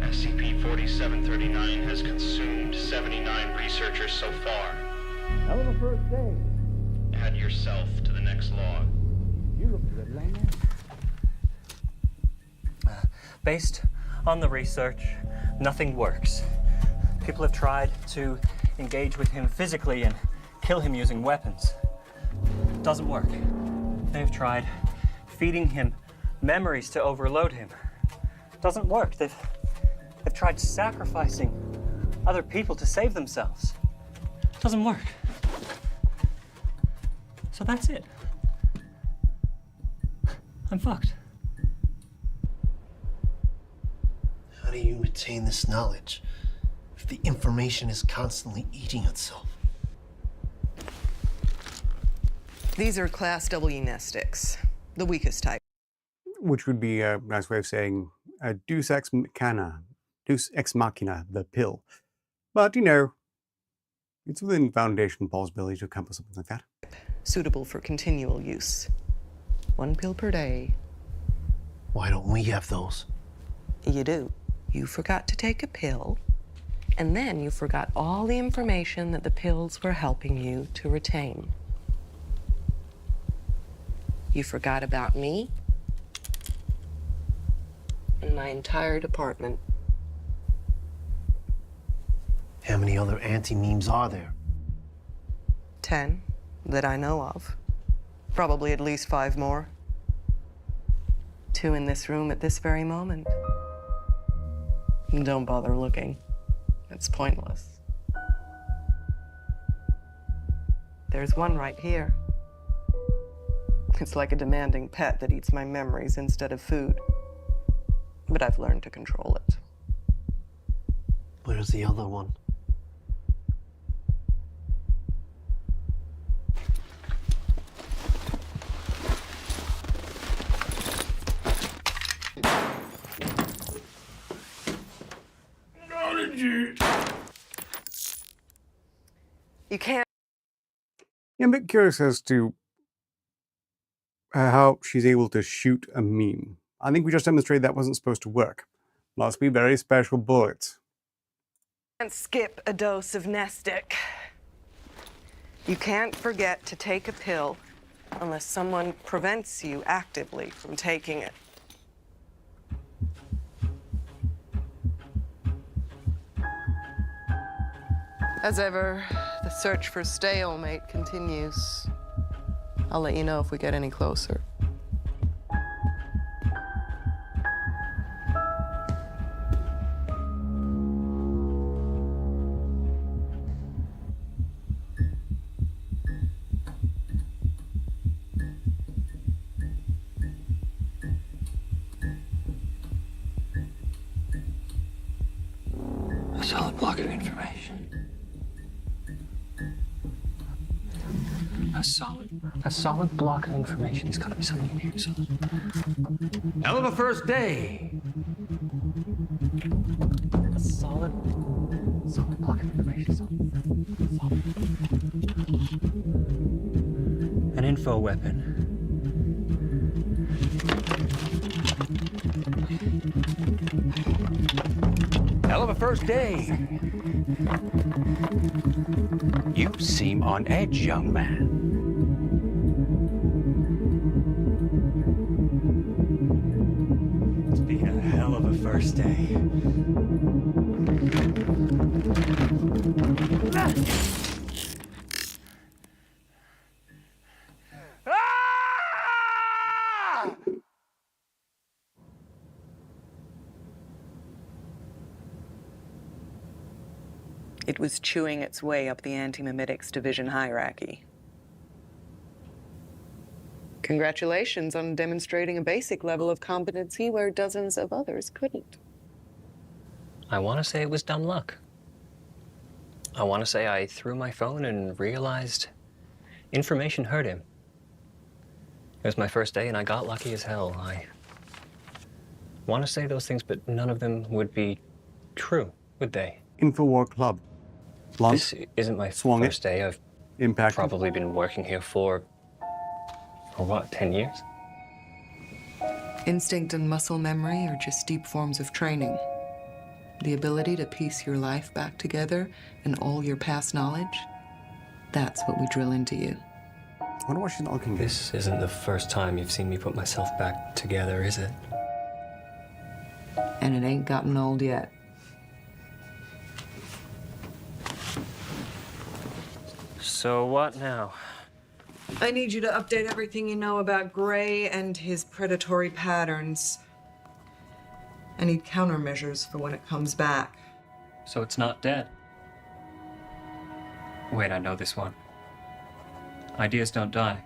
SCP-4739 has consumed 79 researchers so far. Hell of a first day. Add yourself to the next log. You look a little on that. Based on the research, nothing works. People have tried to engage with him physically and kill him using weapons. Doesn't work. They've tried feeding him memories to overload him. Doesn't work. They've tried sacrificing other people to save themselves. Doesn't work. So that's it. I'm fucked. How do you retain this knowledge if the information is constantly eating itself? These are Class W nestics, the weakest type. Which would be a nice way of saying deus ex machina, the pill. But, you know, it's within Foundation possibility to accomplish something like that. Suitable for continual use. 1 pill per day. Why don't we have those? You do. You forgot to take a pill, and then you forgot all the information that the pills were helping you to retain. You forgot about me and my entire department. How many other anti-memes are there? 10 that I know of. Probably at least 5 more. 2 in this room at this very moment. Don't bother looking. It's pointless. There's one right here. It's like a demanding pet that eats my memories instead of food. But I've learned to control it. Where's the other one? You can't. Yeah, I'm a bit curious as to how she's able to shoot a meme. I think we just demonstrated that wasn't supposed to work. Must be very special bullets. Can't skip a dose of Nestic. You can't forget to take a pill unless someone prevents you actively from taking it. As ever, the search for stalemate continues. I'll let you know if we get any closer. A solid block of information. A solid block of information. There's gotta be something here. Hell of a first day. A solid block of information. An info weapon. Hell of a first day. You seem on edge, young man. It's been a hell of a first day. It was chewing its way up the anti-memetics division hierarchy. Congratulations on demonstrating a basic level of competency where dozens of others couldn't. I want to say it was dumb luck. I want to say I threw my phone and realized information hurt him. It was my first day and I got lucky as hell. I want to say those things, but none of them would be true, would they? Infowar Club. Blunt. This isn't my Swung first day. I've Impacted. probably been working here for what, 10 years? Instinct and muscle memory are just deep forms of training. The ability to piece your life back together and all your past knowledge, that's what we drill into you. I wonder why she's not looking good. This isn't the first time you've seen me put myself back together, is it? And it ain't gotten old yet. So what now? I need you to update everything you know about Gray and his predatory patterns. I need countermeasures for when it comes back. So it's not dead. Wait, I know this one. Ideas don't die.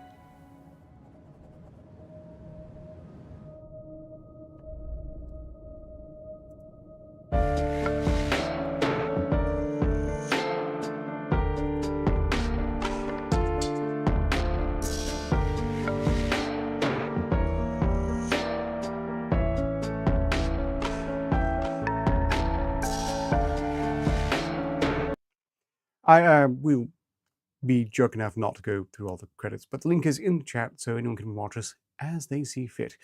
I will be jerk enough not to go through all the credits, but the link is in the chat so anyone can watch us as they see fit.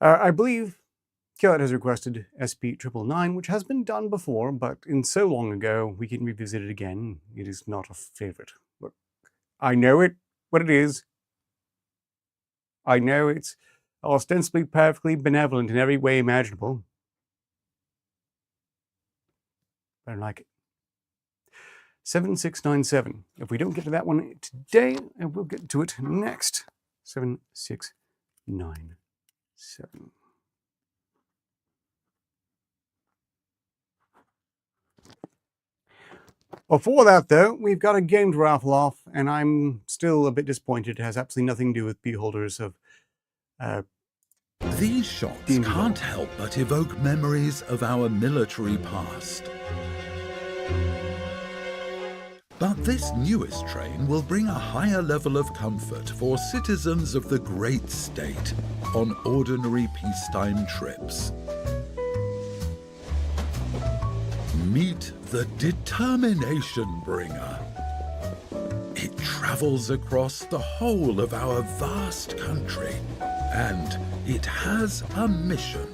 I believe Killed has requested SCP-999, which has been done before, but in so long ago, we can revisit it again. It is not a favorite. Look, I know what it is. I know it's ostensibly perfectly benevolent in every way imaginable. I don't like it. 7697. If we don't get to that one today, we'll get to it next. 7697. Before that, though, we've got a game to raffle off, and I'm still a bit disappointed. It has absolutely nothing to do with beholders of These shots can't help but evoke memories of our military past. But this newest train will bring a higher level of comfort for citizens of the great state on ordinary peacetime trips. Meet the Determination Bringer. It travels across the whole of our vast country, and it has a mission.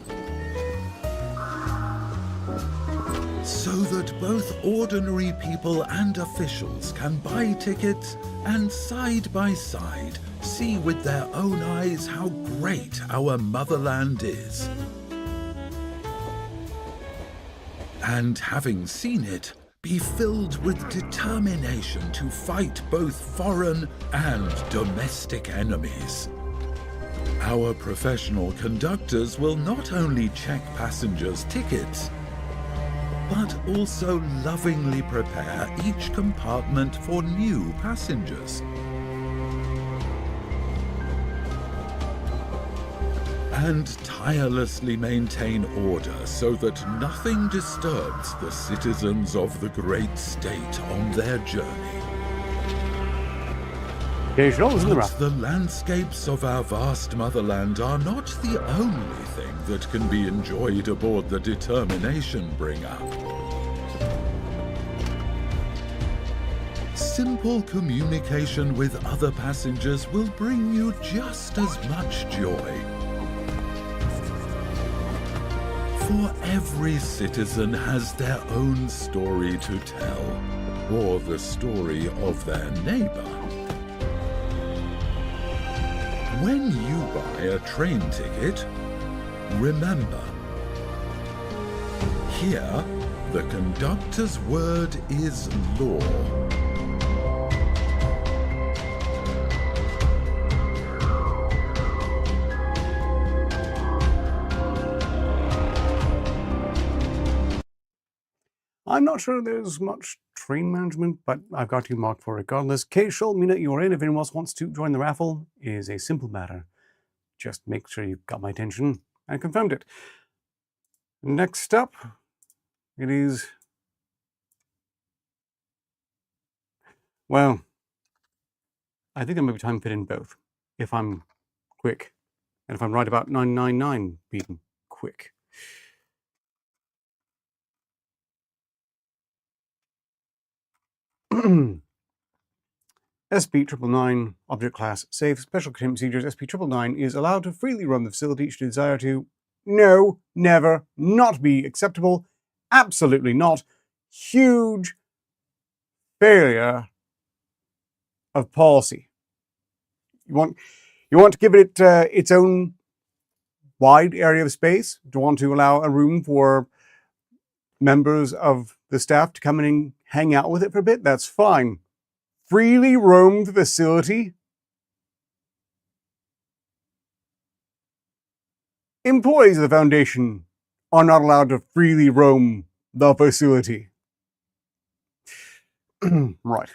So that both ordinary people and officials can buy tickets and side by side see with their own eyes how great our motherland is. And having seen it, be filled with determination to fight both foreign and domestic enemies. Our professional conductors will not only check passengers' tickets, but also lovingly prepare each compartment for new passengers. And tirelessly maintain order so that nothing disturbs the citizens of the great state on their journey. But the landscapes of our vast motherland are not the only thing that can be enjoyed aboard the Determination Bringer. Simple communication with other passengers will bring you just as much joy. For every citizen has their own story to tell, or the story of their neighbor. When you buy a train ticket, remember, here the conductor's word is law. I'm not sure there's much train management, but I've got you marked for regardless. K-Shoal, Mina, you're in. If anyone else wants to join the raffle, it is a simple matter. Just make sure you've got my attention and confirmed it. Next up, it is... Well, I think there may be time fit in both, if I'm quick. And if I'm right about 999 being quick. SCP-999, Object Class Safe, Special Containment Procedures. SCP-999 is allowed to freely roam the facility should it desire to. No, never, not be acceptable. Absolutely not. Huge failure of policy. You want to give it its own wide area of space? Do you want to allow a room for members of the staff to come in and hang out with it for a bit? That's fine. Freely roam the facility? Employees of the Foundation are not allowed to freely roam the facility. Right.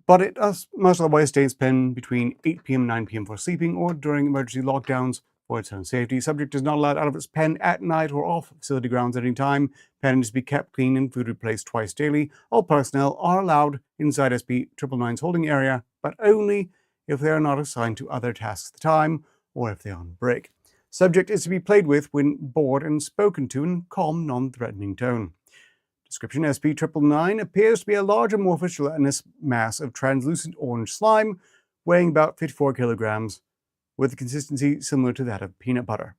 But it does most otherwise stay pen between 8 p.m. and 9 p.m. for sleeping or during emergency lockdowns for its own safety. Subject is not allowed out of its pen at night or off facility grounds at any time. Pen is to be kept clean and food replaced twice daily. All personnel are allowed inside SCP-999's holding area, but only if they are not assigned to other tasks at the time or if they are on break. Subject is to be played with when bored and spoken to in a calm, non-threatening tone. Description: SCP-999 appears to be a large amorphous gelatinous mass of translucent orange slime, weighing about 54 kilograms, with a consistency similar to that of peanut butter.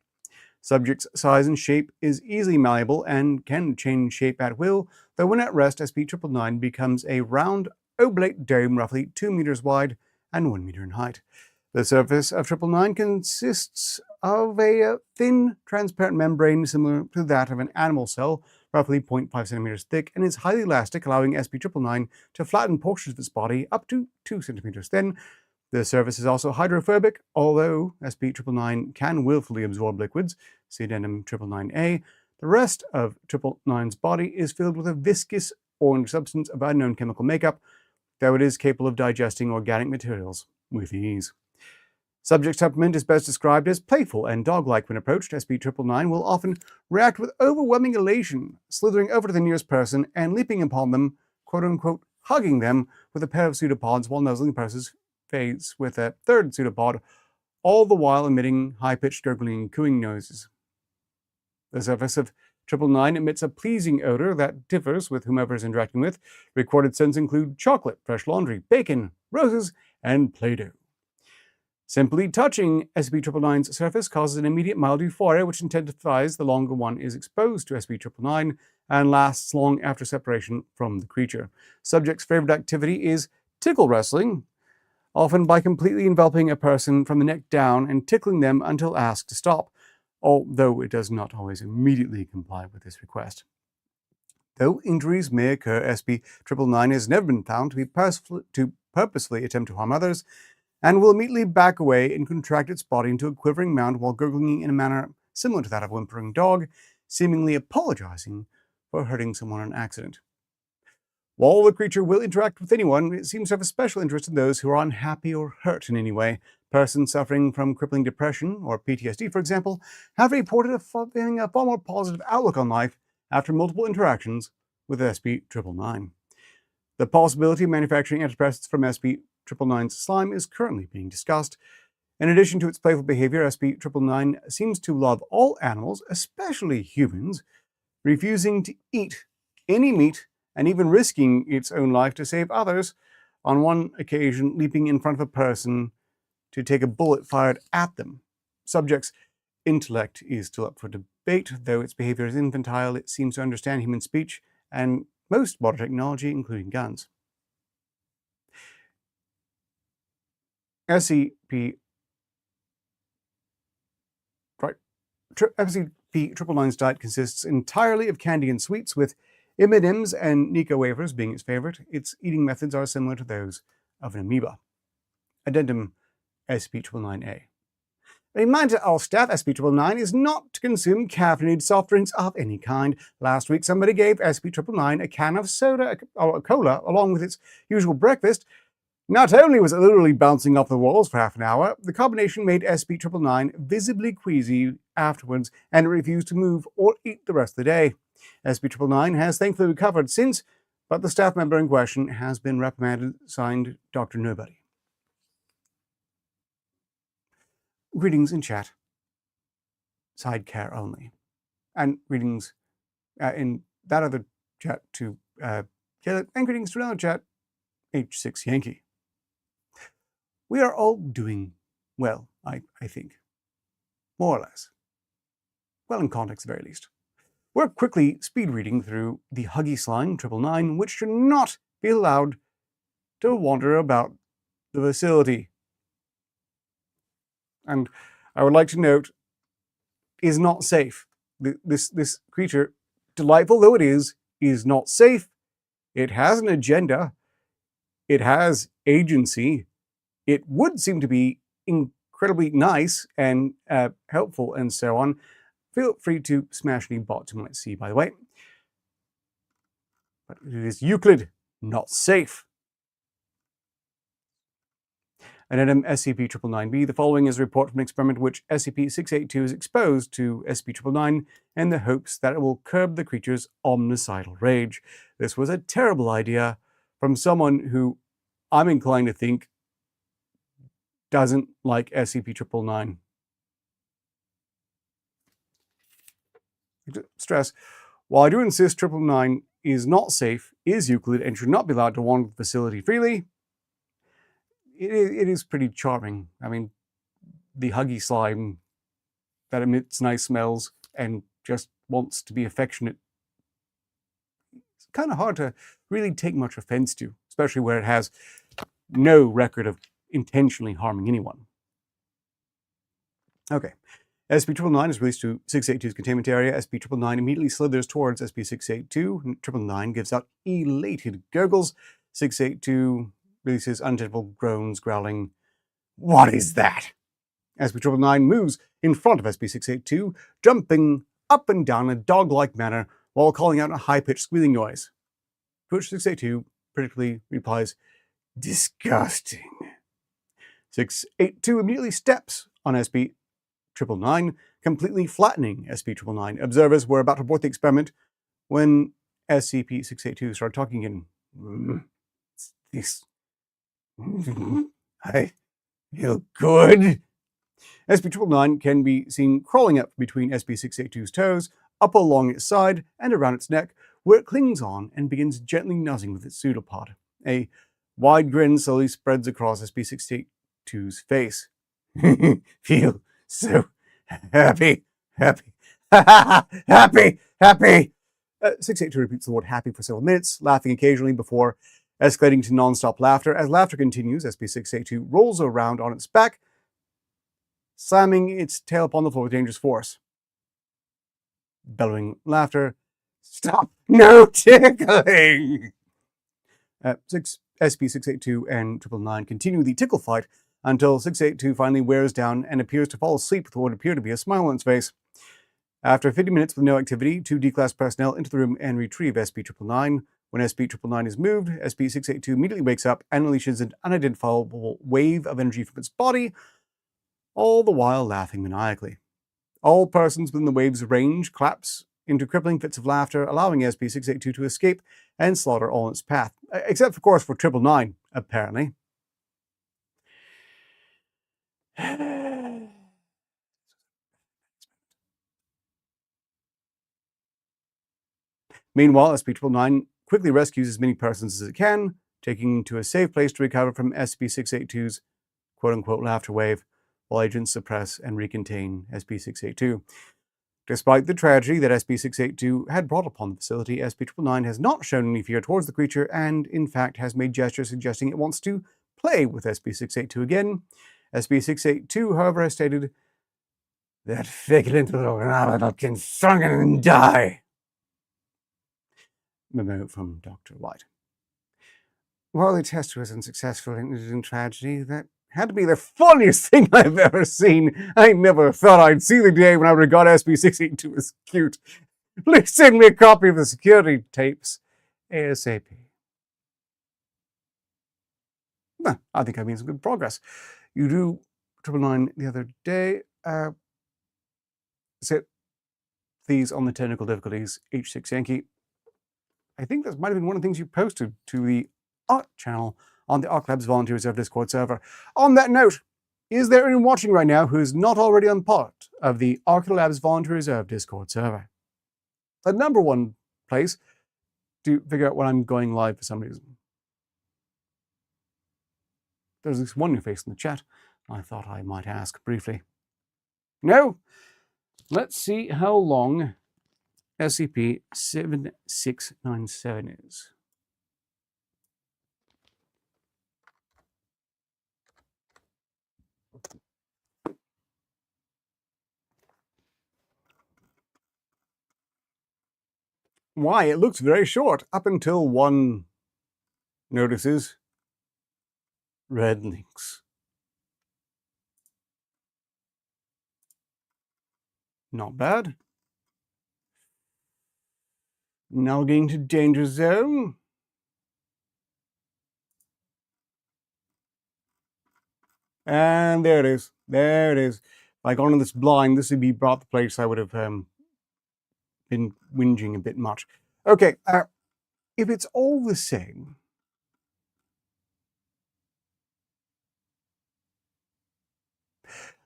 Subject's size and shape is easily malleable and can change shape at will, though when at rest, SCP-999 becomes a round, oblate dome roughly 2 meters wide and 1 meter in height. The surface of 999 consists of a thin, transparent membrane similar to that of an animal cell, roughly 0.5 centimeters thick, and is highly elastic, allowing SCP-999 to flatten portions of its body up to 2 centimeters thin. The surface is also hydrophobic, although SCP-999 can willfully absorb liquids. See Addendum 999-A. The rest of 999's body is filled with a viscous orange substance of unknown chemical makeup, though it is capable of digesting organic materials with ease. Subject's temperament is best described as playful and dog-like when approached. SCP-999 will often react with overwhelming elation, slithering over to the nearest person and leaping upon them, quote-unquote, hugging them with a pair of pseudopods while nuzzling the person's face with a third pseudopod, all the while emitting high-pitched gurgling and cooing noises. The surface of 999 emits a pleasing odor that differs with whomever is interacting with. Recorded scents include chocolate, fresh laundry, bacon, roses, and Play-Doh. Simply touching SCP-999's surface causes an immediate mild euphoria, which intensifies the longer one is exposed to SCP-999 and lasts long after separation from the creature. Subject's favorite activity is tickle wrestling, often by completely enveloping a person from the neck down and tickling them until asked to stop, although it does not always immediately comply with this request. Though injuries may occur, SCP-999 has never been found to purposefully attempt to harm others, and will immediately back away and contract its body into a quivering mound while gurgling in a manner similar to that of a whimpering dog, seemingly apologizing for hurting someone on accident. While the creature will interact with anyone, it seems to have a special interest in those who are unhappy or hurt in any way. Persons suffering from crippling depression or PTSD, for example, have reported having a far more positive outlook on life after multiple interactions with SCP-999. The possibility of manufacturing antidepressants from SCP-999's slime is currently being discussed. In addition to its playful behavior, SCP-999 seems to love all animals, especially humans, refusing to eat any meat and even risking its own life to save others, on one occasion leaping in front of a person to take a bullet fired at them. Subject's intellect is still up for debate, though its behavior is infantile. It seems to understand human speech and most modern technology, including guns. SCP-999's diet consists entirely of candy and sweets, with M&Ms and Nico wafers being its favorite. Its eating methods are similar to those of an amoeba. Addendum SCP-999-A. A reminder to all staff, SCP-999 is not to consume caffeinated soft drinks of any kind. Last week, somebody gave SCP-999 a can of soda or cola along with its usual breakfast. Not only was it literally bouncing off the walls for half an hour, the combination made SCP-999 visibly queasy afterwards, and it refused to move or eat the rest of the day. SCP-999 has thankfully recovered since, but the staff member in question has been reprimanded, signed Dr. Nobody. Greetings in chat. Side care only. And greetings in that other chat to Caleb, and greetings to another chat, H6 Yankee. We are all doing well, I think. More or less. Well, in context, at the very least. We're quickly speed reading through the Huggy Slime 999, which should not be allowed to wander about the facility. And I would like to note, is not safe. This creature, delightful though it is not safe. It has an agenda. It has agency. It would seem to be incredibly nice and helpful and so on. Feel free to smash any bots you might see, by the way. But it is Euclid, not safe. Addendum SCP-999-B. The following is a report from an experiment in which SCP-682 is exposed to SCP-999 in the hopes that it will curb the creature's omnicidal rage. This was a terrible idea from someone who I'm inclined to think doesn't like SCP-999. Stress, while I do insist 999 is not safe, is Euclid, and should not be allowed to wander the facility freely, it is pretty charming. I mean, the Huggy Slime that emits nice smells and just wants to be affectionate. It's kind of hard to really take much offense to, especially where it has no record of intentionally harming anyone. Okay. SCP-999 is released to 682's containment area. SCP-999 immediately slithers towards SCP-682. 999 gives out elated gurgles. 682 releases undetectable groans, growling, "What is that?" SCP-999 moves in front of SCP-682, jumping up and down in a dog-like manner while calling out a high-pitched squealing noise. To which 682 predictably replies, "Disgusting." 682 immediately steps on SCP-999, completely flattening SCP-999. Observers were about to abort the experiment when SCP-682 started talking again. This... I feel good. SCP-999 can be seen crawling up between SCP-682's toes, up along its side and around its neck, where it clings on and begins gently nuzzling with its pseudopod. A wide grin slowly spreads across SCP-682's face. Feel so happy. 682 repeats the word happy for several minutes, laughing occasionally before escalating to non-stop laughter. As laughter continues, SCP-682 rolls around on its back, slamming its tail upon the floor with dangerous force. Bellowing laughter. Stop! No tickling! SCP-682 and 999 continue the tickle fight until 682 finally wears down and appears to fall asleep with what appear to be a smile on its face. After 50 minutes with no activity, 2 D-Class personnel enter the room and retrieve SCP-999. When SCP-999 is moved, SCP-682 immediately wakes up and unleashes an unidentifiable wave of energy from its body, all the while laughing maniacally. All persons within the wave's range collapse into crippling fits of laughter, allowing SCP-682 to escape and slaughter all in its path. Except, of course, for 999, apparently. Meanwhile, SCP-999 quickly rescues as many persons as it can, taking to a safe place to recover from SCP-682's quote-unquote laughter wave, while agents suppress and recontain SCP-682. Despite the tragedy that SCP-682 had brought upon the facility, SCP-999 has not shown any fear towards the creature and, in fact, has made gestures suggesting it wants to play with SCP-682 again. SCP-682, however, has stated, "That feculent little anomaly can struggle and die." Memo from Dr. White. While the test was unsuccessful and ended in tragedy, that had to be the funniest thing I've ever seen. I never thought I'd see the day when I would regard SCP-682 as cute. Please send me a copy of the security tapes ASAP. Well, I think I've made some good progress. You do 999 the other day. Set these on the technical difficulties, H6 Yankee. I think that might have been one of the things you posted to the art channel on the Arclabs Volunteer Reserve Discord server. On that note, is there anyone watching right now who is not already on part of the Arclabs Volunteer Reserve Discord server? The number one place to figure out when I'm going live for some reason. There's this one new face in the chat. I thought I might ask briefly. No. Let's see how long SCP-7697 is. Why, it looks very short, up until one notices red links. Not bad. Now getting to danger zone. And there it is. There it is. If I got on this blind, this would be about the place I would have been whinging a bit much. Okay, if it's all the same,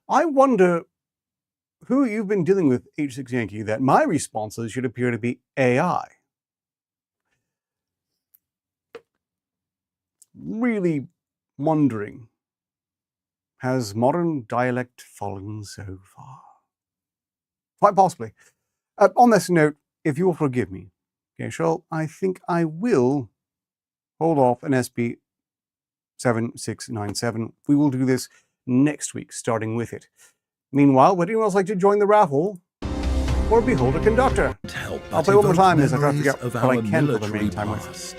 I wonder who you've been dealing with, H6 Yankee, that my responses should appear to be AI. Really wondering, has modern dialect fallen so far? Quite possibly. On this note, if you will forgive me, okay, Cheryl, I think I will hold off an SCP-7697. We will do this next week, starting with it. Meanwhile, would anyone else like to join the raffle or behold a conductor? I'll play one more time as I try to figure out what I can for the remaining time with.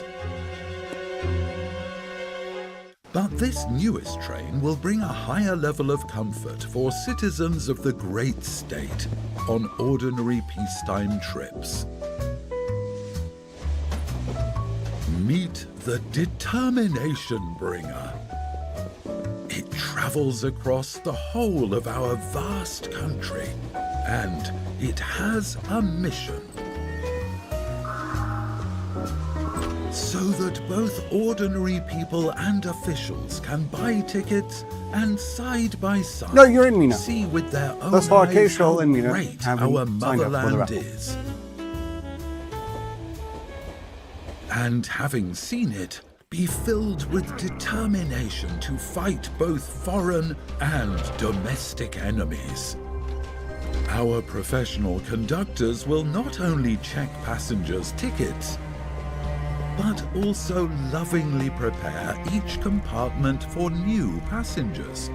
But this newest train will bring a higher level of comfort for citizens of the great state on ordinary peacetime trips. Meet the Determination Bringer. It travels across the whole of our vast country, and it has a mission. So that both ordinary people and officials can buy tickets and side by side no, you're in Mina. See with their own Thus far, eyes how and Mina great haven't our signed up for the motherland raffle. is. And having seen it, be filled with determination to fight both foreign and domestic enemies. Our professional conductors will not only check passengers' tickets, but also lovingly prepare each compartment for new passengers.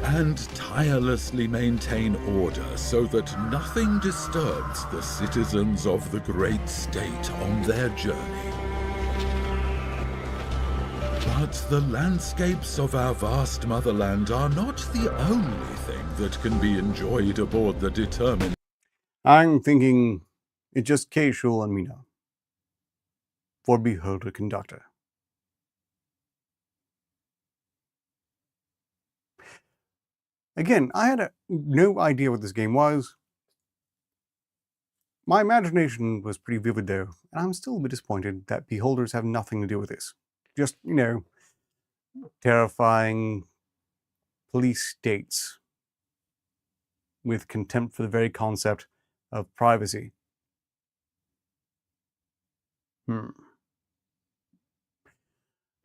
And tirelessly maintain order so that nothing disturbs the citizens of the great state on their journey. But the landscapes of our vast motherland are not the only thing that can be enjoyed aboard the Determined. I'm thinking it's just K-Shul and Mina for behold a conductor. Again, I had no idea what this game was. My imagination was pretty vivid though, and I'm still a bit disappointed that beholders have nothing to do with this. Just, you know, terrifying police states with contempt for the very concept of privacy.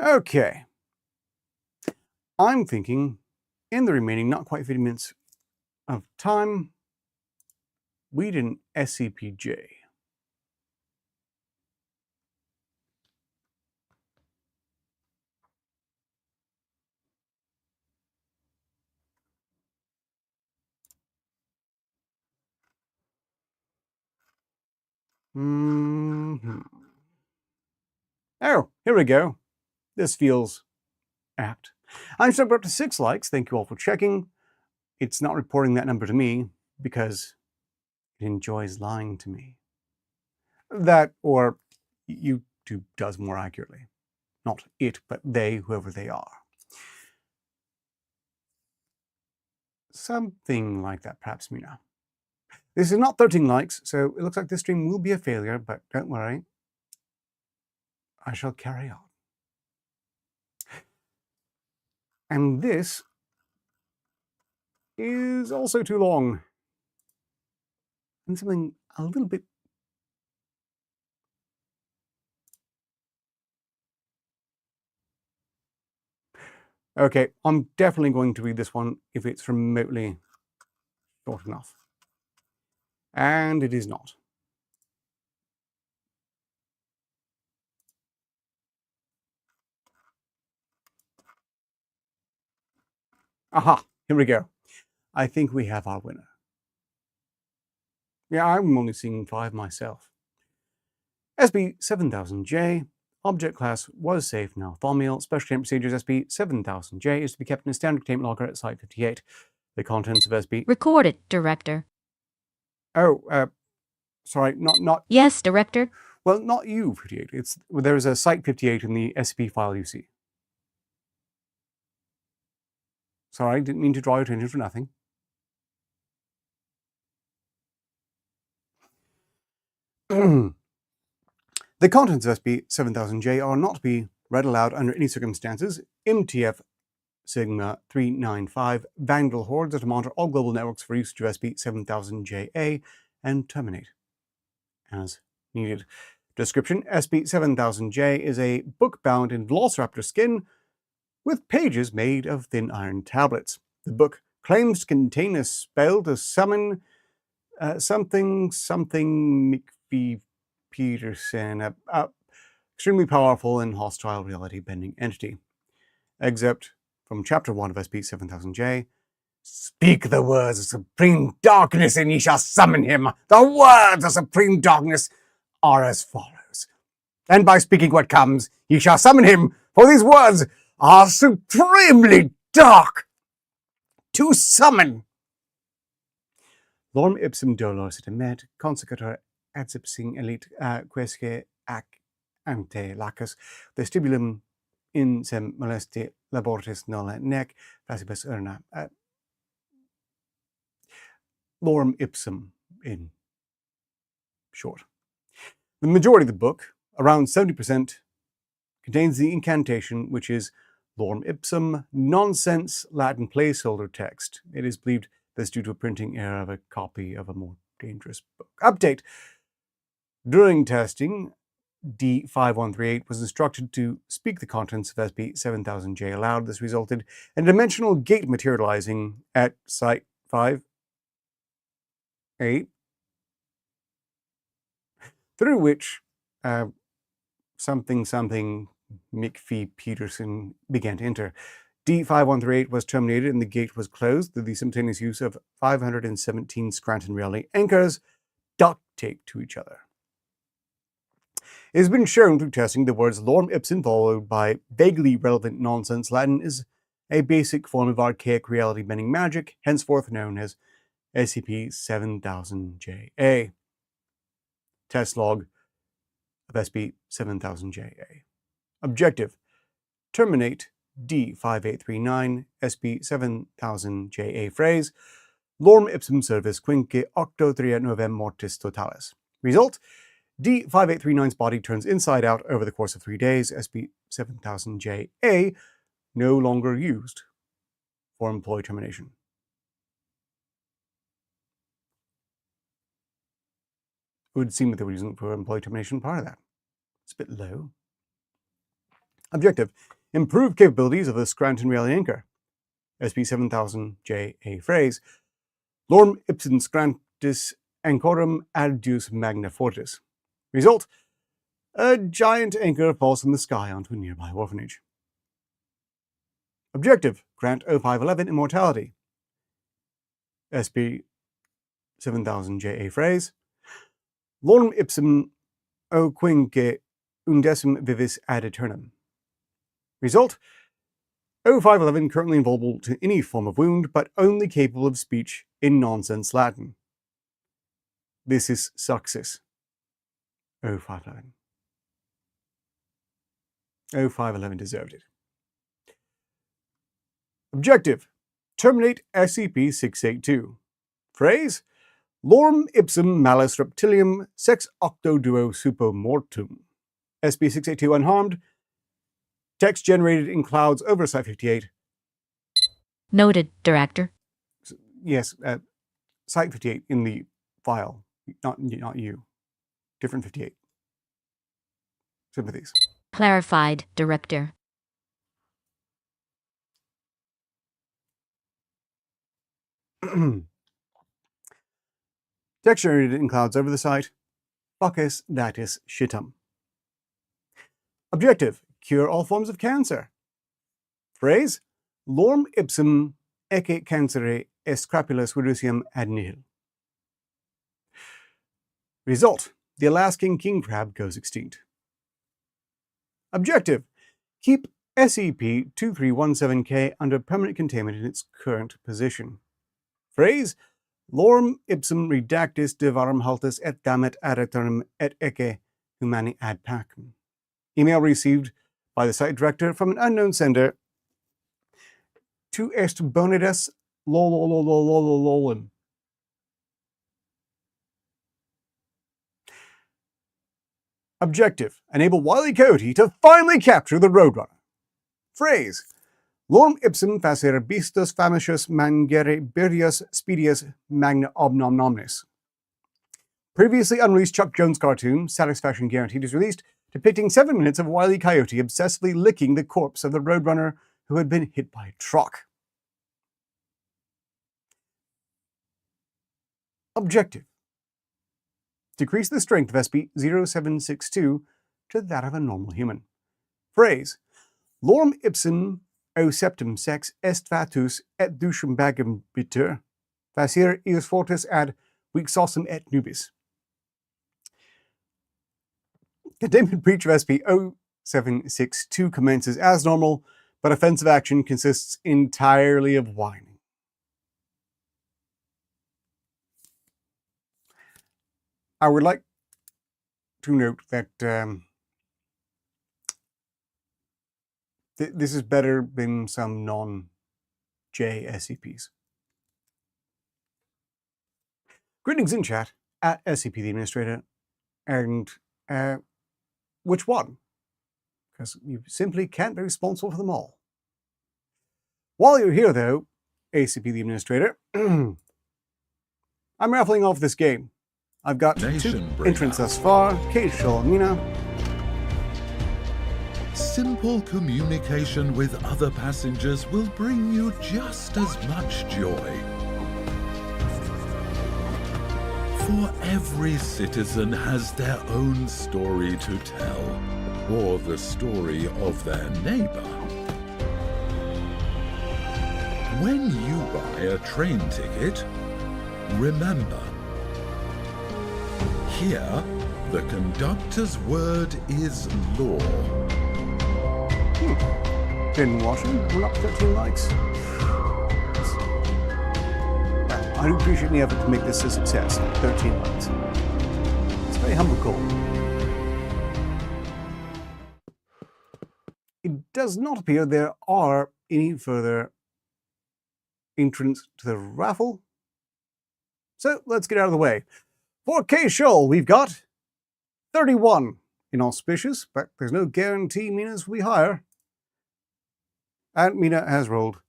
Okay. I'm thinking, in the remaining not quite 50 minutes of time, we did an SCP-J. Oh, here we go. This feels apt. I'm still up to 6 likes. Thank you all for checking. It's not reporting that number to me because it enjoys lying to me. That, or YouTube does more accurately. Not it, but they, whoever they are. Something like that, perhaps, Mina. This is not 13 likes, so it looks like this stream will be a failure, but don't worry. I shall carry on. And this is also too long. and something a little bit... Okay, I'm definitely going to read this one if it's remotely short enough. And it is not. Aha, here we go. I think we have our winner. Yeah, I'm only seeing 5 myself. SB-7000J, object class was safe, now Thaumiel. Special containment procedures SB-7000J is to be kept in a standard containment locker at Site 58. The contents of SB... Record it, Director. Oh, sorry, not... Yes, Director. Well, not you, 58. There's a Site 58 in the SCP file you see. Sorry, didn't mean to draw your attention for nothing. The contents of SB-7000J are not to be read aloud under any circumstances. MTF Sigma 395 Vandal hordes are to monitor all global networks for usage of SB-7000JA and terminate as needed. Description: SB-7000J is a book bound in velociraptor skin with pages made of thin iron tablets. The book claims to contain a spell to summon something McPhee Peterson, extremely powerful and hostile reality-bending entity. Excerpt from Chapter 1 of SB-7000J. Speak the words of supreme darkness and ye shall summon him. The words of supreme darkness are as follows. And by speaking what comes, ye shall summon him, for these words are supremely dark to summon. Lorem ipsum dolor sit emet, consecutor adcepsing elite quesque ac ante lacus, vestibulum in sem molesti labortis nolle nec, facibus urna. Lorem ipsum, in short. The majority of the book, around 70%, contains the incantation, which is Lorem ipsum, nonsense Latin placeholder text. It is believed this due to a printing error of a copy of a more dangerous book. Update. During testing, D5138 was instructed to speak the contents of SB-7000J aloud. This resulted in a dimensional gate materializing at Site 58, through which something McPhee Peterson began to enter. D5138 was terminated and the gate was closed through the simultaneous use of 517 Scranton reality anchors duct taped to each other. It has been shown through testing the words lorem ipsum followed by vaguely relevant nonsense Latin is a basic form of archaic reality-bending magic, henceforth known as SCP-7000JA. Test log of SCP-7000JA. Objective: terminate D5839 SCP-7000JA phrase lorem ipsum servis quinque octo tria novem mortis totalis. Result: D5839's body turns inside out over the course of 3 days. SCP-7000JA no longer used for employee termination. It would seem that they were using it for employee termination prior to that. It's a bit low. Objective: improve capabilities of the Scranton Reality Anchor. SCP-7000JA phrase lorem ipsum scrantis anchorum ad deus magna fortis. Result: a giant anchor falls from the sky onto a nearby orphanage. Objective: grant O511 immortality. SCP-7000JA phrase lorem ipsum o quinque undecim vivis ad aeternum. Result: O511 currently invulnerable to any form of wound, but only capable of speech in nonsense Latin. This is success. O511. O511 deserved it. Objective: terminate SCP-682. Phrase lorem ipsum malus reptilium sex octo duo supo mortum. SCP-682 unharmed. Text generated in clouds over Site 58. Noted, Director. Yes, Site 58 in the file Not you. Different 58. Sympathies. Clarified, Director. Text generated in clouds over the site. Bacchus datus shitum. Objective: cure all forms of cancer. Phrase: lorem ipsum ecce cancere est scrapulus virusium ad nihil. Result: the Alaskan king crab goes extinct. Objective: keep SCP-2317K under permanent containment in its current position. Phrase: lorem ipsum redactis divarum haltus et damet ad aeternum et ecce humani ad pacem. Email received by the site director from an unknown sender. Tu est bonides lolololololololin. Objective: enable Wile E. Coyote to finally capture the Roadrunner. Phrase: lorem ipsum facere bistus famicius mangere birdius spedius magna omnomnomnis. Previously unreleased Chuck Jones cartoon, Satisfaction Guaranteed, is released, depicting 7 minutes of Wile E. Coyote obsessively licking the corpse of the Roadrunner who had been hit by a truck. Objective: decrease the strength of SCP-0762 to that of a normal human. Phrase: lorem ipsum o septum sex est fatus et ducem bagum bitur, facere ius fortis ad vixossum et nubis. Containment breach of SCP-0762 commences as normal, but offensive action consists entirely of whining. I would like to note that this is better than some non-J SCPs. Greetings in chat at SCP the Administrator, and which one? Because you simply can't be responsible for them all. While you're here, though, SCP the Administrator, I'm raffling off this game. I've got Nation 2 entrants thus far, Keishal and Mina. Simple communication with other passengers will bring you just as much joy. For every citizen has their own story to tell, or the story of their neighbor. When you buy a train ticket, remember, here, the conductor's word is law. Been watching? We're up to 13 likes. I do appreciate the effort to make this a success. 13 likes. It's a very humble goal. It does not appear there are any further entrants to the raffle. So let's get out of the way. For K-Shoal, we've got 31 inauspicious, but there's no guarantee Mina's will be higher. And Mina has rolled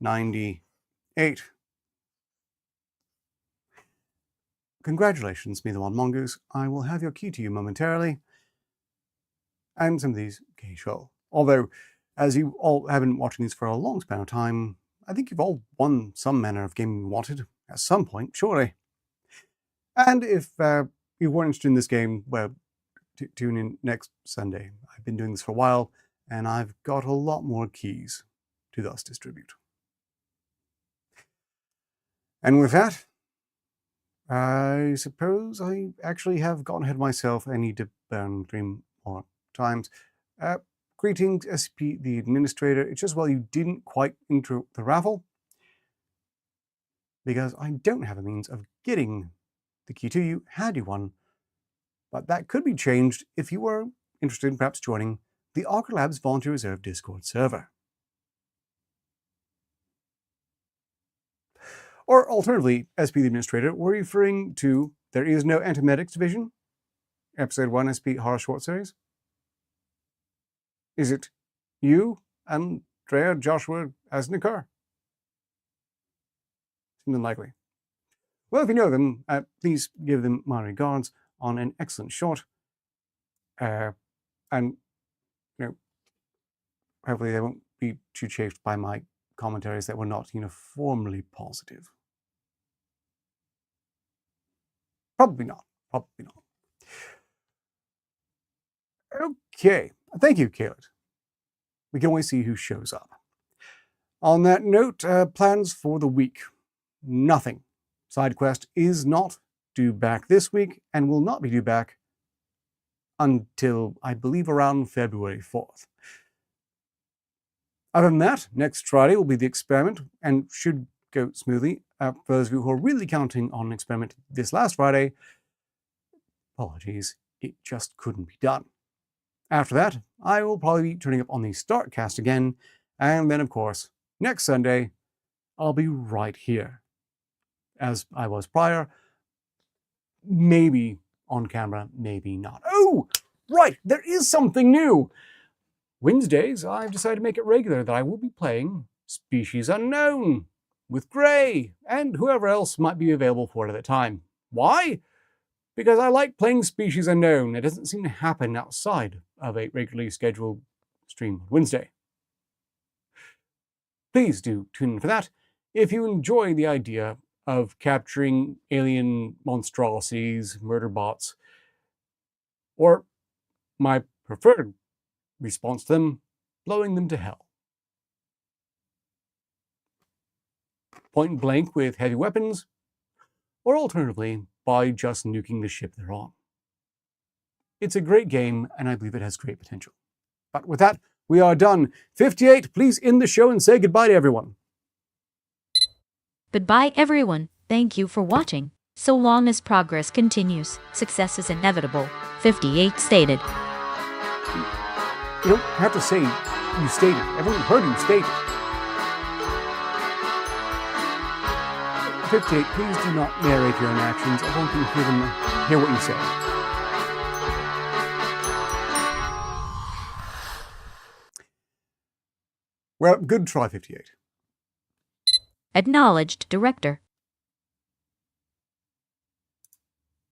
98. Congratulations, Me the One Mongoose. I will have your key to you momentarily. And some of these K-Shoal. Although, as you all have been watching these for a long span of time, I think you've all won some manner of game you wanted at some point, surely. And if you weren't interested in this game, well, tune in next Sunday. I've been doing this for a while, and I've got a lot more keys to thus distribute. And with that, I suppose I actually have gotten ahead of myself. I need to burn 3 more times. Greetings, SCP the Administrator. It's just, well, you didn't quite enter the raffle, because I don't have a means of getting the key to you had you one, but that could be changed if you were interested in perhaps joining the Archer Labs Volunteer Reserve Discord server. Or alternatively, SCP the Administrator, we're referring to There Is No Antimedics Division, Episode 1 SCP Horror Short Series. Is it you, Andrea Joshua Asnikar? Seems unlikely. Well, if you know them, please give them my regards on an excellent shot. And, you know, hopefully they won't be too chafed by my commentaries that were not uniformly positive. Probably not. Probably not. Okay. Thank you, Kaylet. We can always see who shows up. On that note, plans for the week. Nothing. SideQuest is not due back this week and will not be due back until, I believe, around February 4th. Other than that, next Friday will be the experiment and should go smoothly. For those of you who are really counting on an experiment this last Friday, apologies, it just couldn't be done. After that, I will probably be turning up on the Startcast again, and then, of course, next Sunday, I'll be right here, as I was prior. Maybe on camera, maybe not. Oh, right, there is something new. Wednesdays, I've decided to make it regular that I will be playing Species Unknown with Gray and whoever else might be available for it at the time. Why? Because I like playing Species Unknown. It doesn't seem to happen outside of a regularly scheduled stream on Wednesday. Please do tune in for that if you enjoy the idea of capturing alien monstrosities, murder bots, or my preferred response to them, blowing them to hell. Point blank with heavy weapons, or alternatively, by just nuking the ship they're on. It's a great game, and I believe it has great potential. But with that, we are done. 58, please end the show and say goodbye to everyone. Goodbye, everyone. Thank you for watching. So long as progress continues, success is inevitable. 58 stated. You don't have to say you stated. Everyone heard you state it. 58, please do not narrate your own actions. Everyone can hear what you say. Well, good try, 58. Acknowledged, Director.